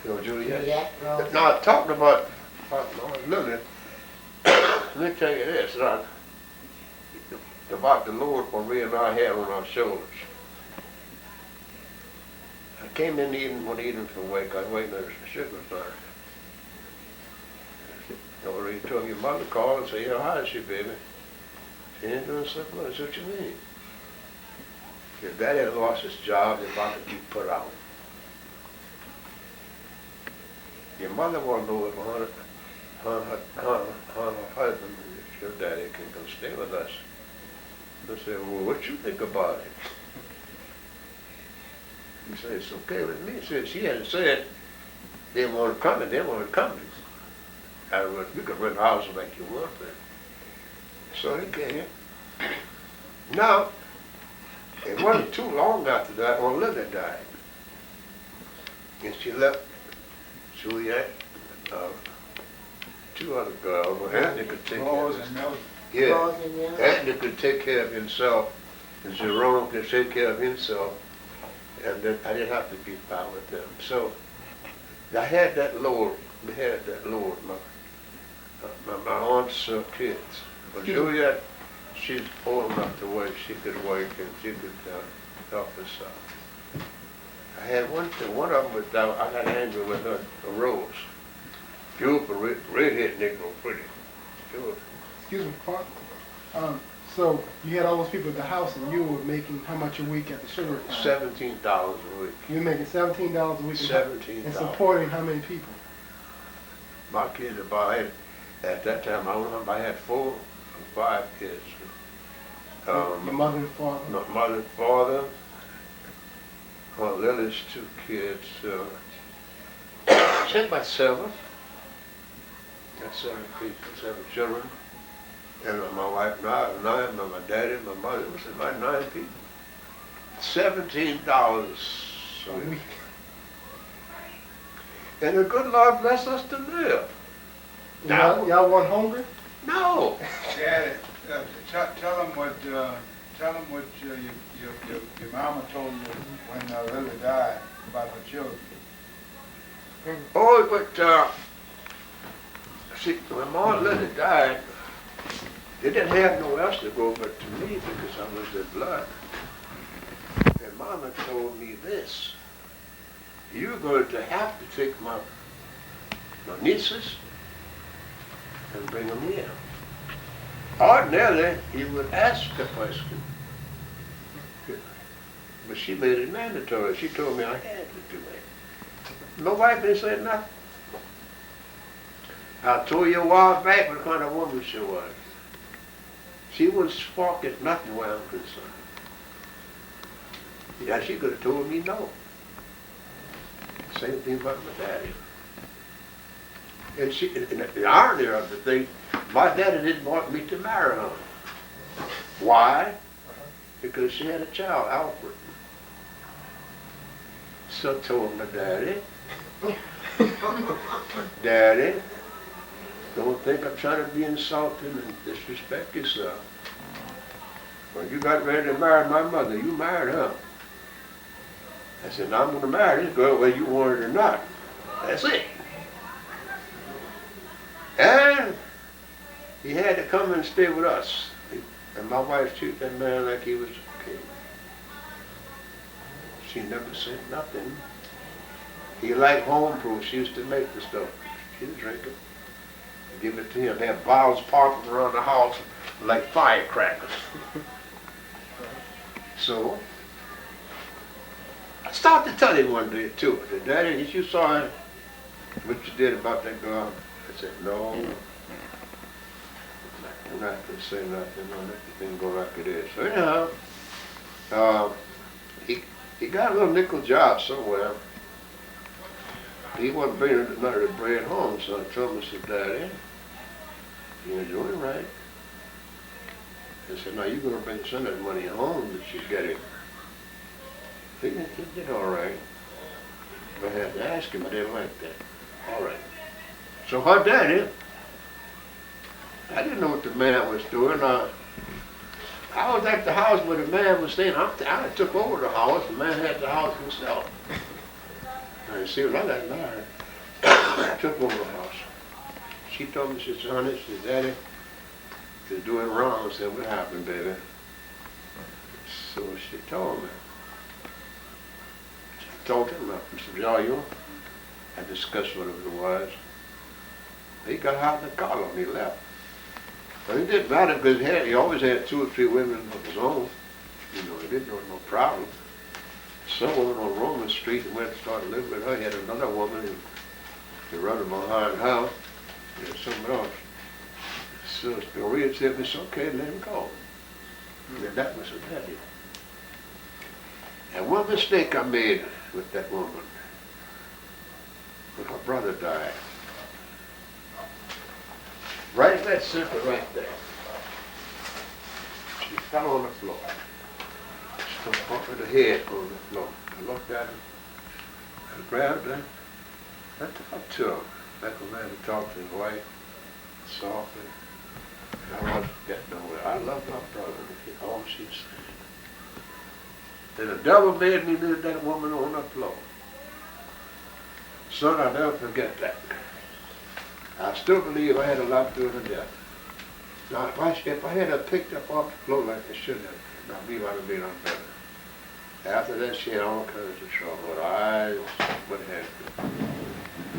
You know, Juliet? Juliet Rose. Now, talking about Lily, let me tell you this, about the Lord what we and I had on our shoulders. I came in the evening, one evening from work, I was waiting at the sugar sign. Nobody told me your mother called and said, how is she, baby? She ain't doing so good. I said, what you mean? Your daddy had lost his job, he's about to be put out. Your mother wanted to know if her husband, your daddy, can come stay with us. I said, well, what you think about it? He said, it's okay with me. She hadn't said they want to come and they want to come. I don't know, you could rent a house like you want, but so he came. Now, It wasn't too long after that when Lily died. And she left Juliet, two other girls, well, Anthony could take care Rose of and himself. Melody. Yeah, Rose and Millie. Anthony could take care of himself, and Jerome could take care of himself, and then I didn't have to be found with them. So I had that load, we had that load, my aunt's kids. But Juliet, she's old enough to work, she could work and she could help us out. I had one thing, one of them was down, I got angry with her, a Rose. Beautiful, redhead Negro, pretty. Beautiful. Excuse me, Park. So you had all those people at the house, and you were making how much a week at the sugar refinery? $17 a week. You were making $17 a week. $17. And supporting how many people? My kids about had, at that time, I don't know if I had 4 or 5 kids. Your mother and father? My mother and father, Lily's 2 kids, she had about 7. That's 7 people, 7 children. And my wife, 9, my daddy, my mother, it was about 9 people. $17 a week. And the good Lord bless us to live. Y'all weren't hungry? No. Daddy, tell them what your mama told you when Lily died about her children. Oh, but, see, when Mom Lily died, they didn't have no else to go but to me because I was their blood. And Mama told me this: you're going to have to take my nieces and bring them here. Ordinarily, he would ask the question, but she made it mandatory. She told me I had to do it. My wife didn't say nothing. I told you a while back what kind of woman she was. She wouldn't spark at nothing where I'm concerned. Yeah, she could have told me no. Same thing about my daddy. And the irony of the thing, my daddy didn't want me to marry her. Why? Because she had a child, Alfred. So I told my daddy, Daddy, don't think I'm trying to be insulting and disrespect yourself. When you got ready to marry my mother, you married her. I said, now I'm going to marry this girl whether you want it or not. That's it. And he had to come and stay with us. And my wife treated that man like he was a king. She never said nothing. He liked home brew. She used to make the stuff. She didn't drink it. Give it to him. They had bottles parked around the house like firecrackers. So, I started to tell him one day too. I said, Daddy, you saw what you did about that girl? I said, no. I'm not going to say nothing. I'll let the thing go like it is. So anyhow, he got a little nickel job somewhere. He wasn't bringing none of the bread home, so I told him, I said, Daddy, you're doing right. I said, now you're going to bring some of that money home that you get it. He did all right. But I had to ask him, I didn't like that. All right. So her daddy, I didn't know what the man was doing. I was at the house where the man was staying. I took over the house. The man had the house himself. And see, when I got married, I took over the house. She told me, she said, honey, she said, Daddy, you're doing wrong. I said, what happened, baby? So she told me. She told him, I said, you? I discussed what it was. He got out of the car and he left. But it didn't matter because he always had 2 or 3 women of his own. You know, he didn't have no problem. Some woman on Roman Street and went and started living with her. He had another woman who running behind the house. He had someone else. So Maria said, it's okay, let him go. And that was her daddy. And one mistake I made with that woman, when her brother died. Right in that center right there. She fell on the floor. some bump in the head on the floor. I looked at him, I grabbed her, I talked to him, like a man who talked to his wife, softly. And I wasn't getting nowhere. I love my brother, all she said. And the devil made me leave that woman on the floor. Son, I'll never forget that. I still believe I had a lot to do with her death. Now, if I had her picked up off the floor like I should have, I believe I'd have been on better. After that, she had all kinds of trouble. Her eyes, what have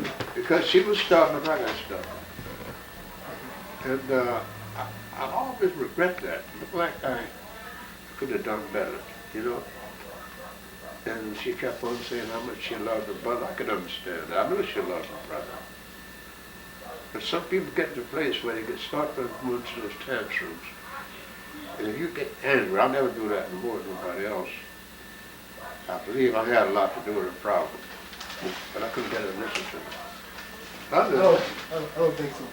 you. Because she was stubborn, I got stubborn. And I always regret that. Look like I could have done better, you know. And she kept on saying how much she loved her brother. I could understand that. I knew she loved her brother. But some people get to a place where they get start to move to those tantrums. And if you get angry, I'll never do that more than nobody else. I believe I had a lot to do with the problem. But I couldn't get her to listen to me. I don't think so.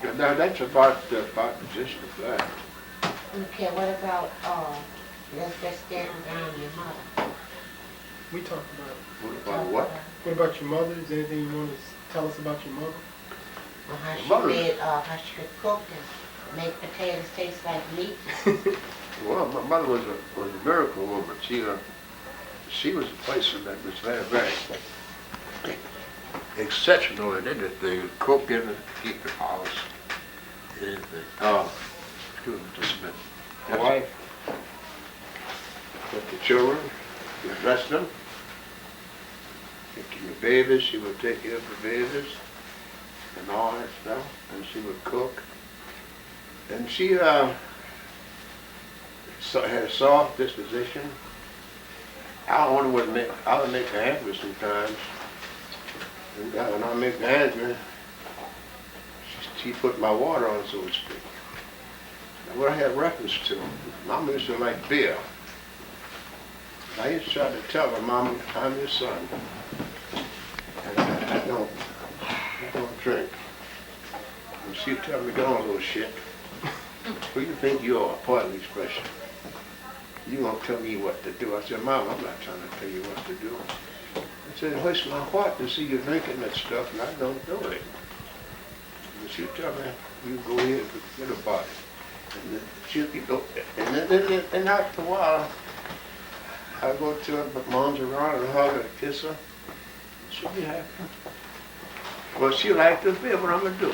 And now that's about the gist of that. Okay, what about, let's just stand down your mother. We talked about it. What about what? What about your mother? Is there anything you want to tell us about your mother? Well, how she Mother. made, how she could cook and make potatoes taste like meat. Well, my mother was a miracle woman. She was a person that was very, very exceptional in anything. Cooking and keep the house. Anything. Excuse me just a minute. The wife, with the children, you dress them. Taking the babies, she would take care of the babies and all that stuff. And she would cook. And she had a soft disposition. I would make her angry sometimes. And when I make her angry, she put my water on, so to speak. And what I had reference to, Mama used to like beer. I used to try to tell her, Mama, I'm your son. And I don't drink. And she'd tell me, go on, little shit. Who you think you are? Pardon the expression. You won't tell me what to do. I said, Mom, I'm not trying to tell you what to do. I said, it hurts my heart to see you drinking that stuff, and I don't do it. And she'd tell me, you go ahead and forget about it. And then she'd be, and after a while, I go to her, but Mom's around and hug her and kiss her. She'll be happy. Well, she liked the beer, what I'm going to do?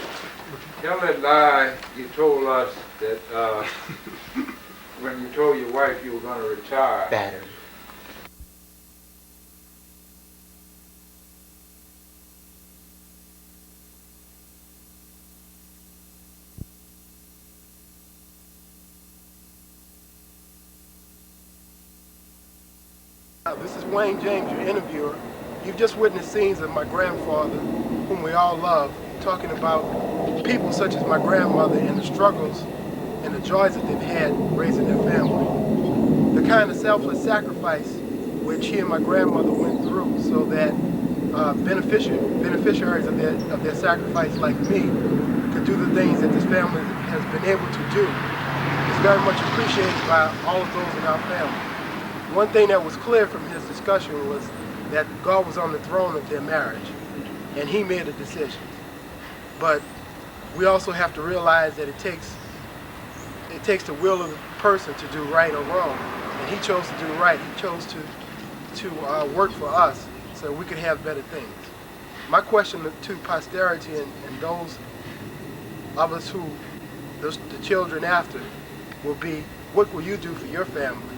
Tell that lie you told us that when you told your wife you were going to retire. Battery. This is Wayne James, your interviewer. You've just witnessed scenes of my grandfather, whom we all love, talking about people such as my grandmother and the struggles and the joys that they've had raising their family. The kind of selfless sacrifice which he and my grandmother went through so that beneficiaries of their sacrifice like me could do the things that this family has been able to do is very much appreciated by all of those in our family. One thing that was clear from his discussion was that God was on the throne of their marriage, and he made a decision. But we also have to realize that it takes the will of the person to do right or wrong, and he chose to do right. He chose to work for us so we could have better things. My question to posterity and those of us who, the children after, will be, what will you do for your family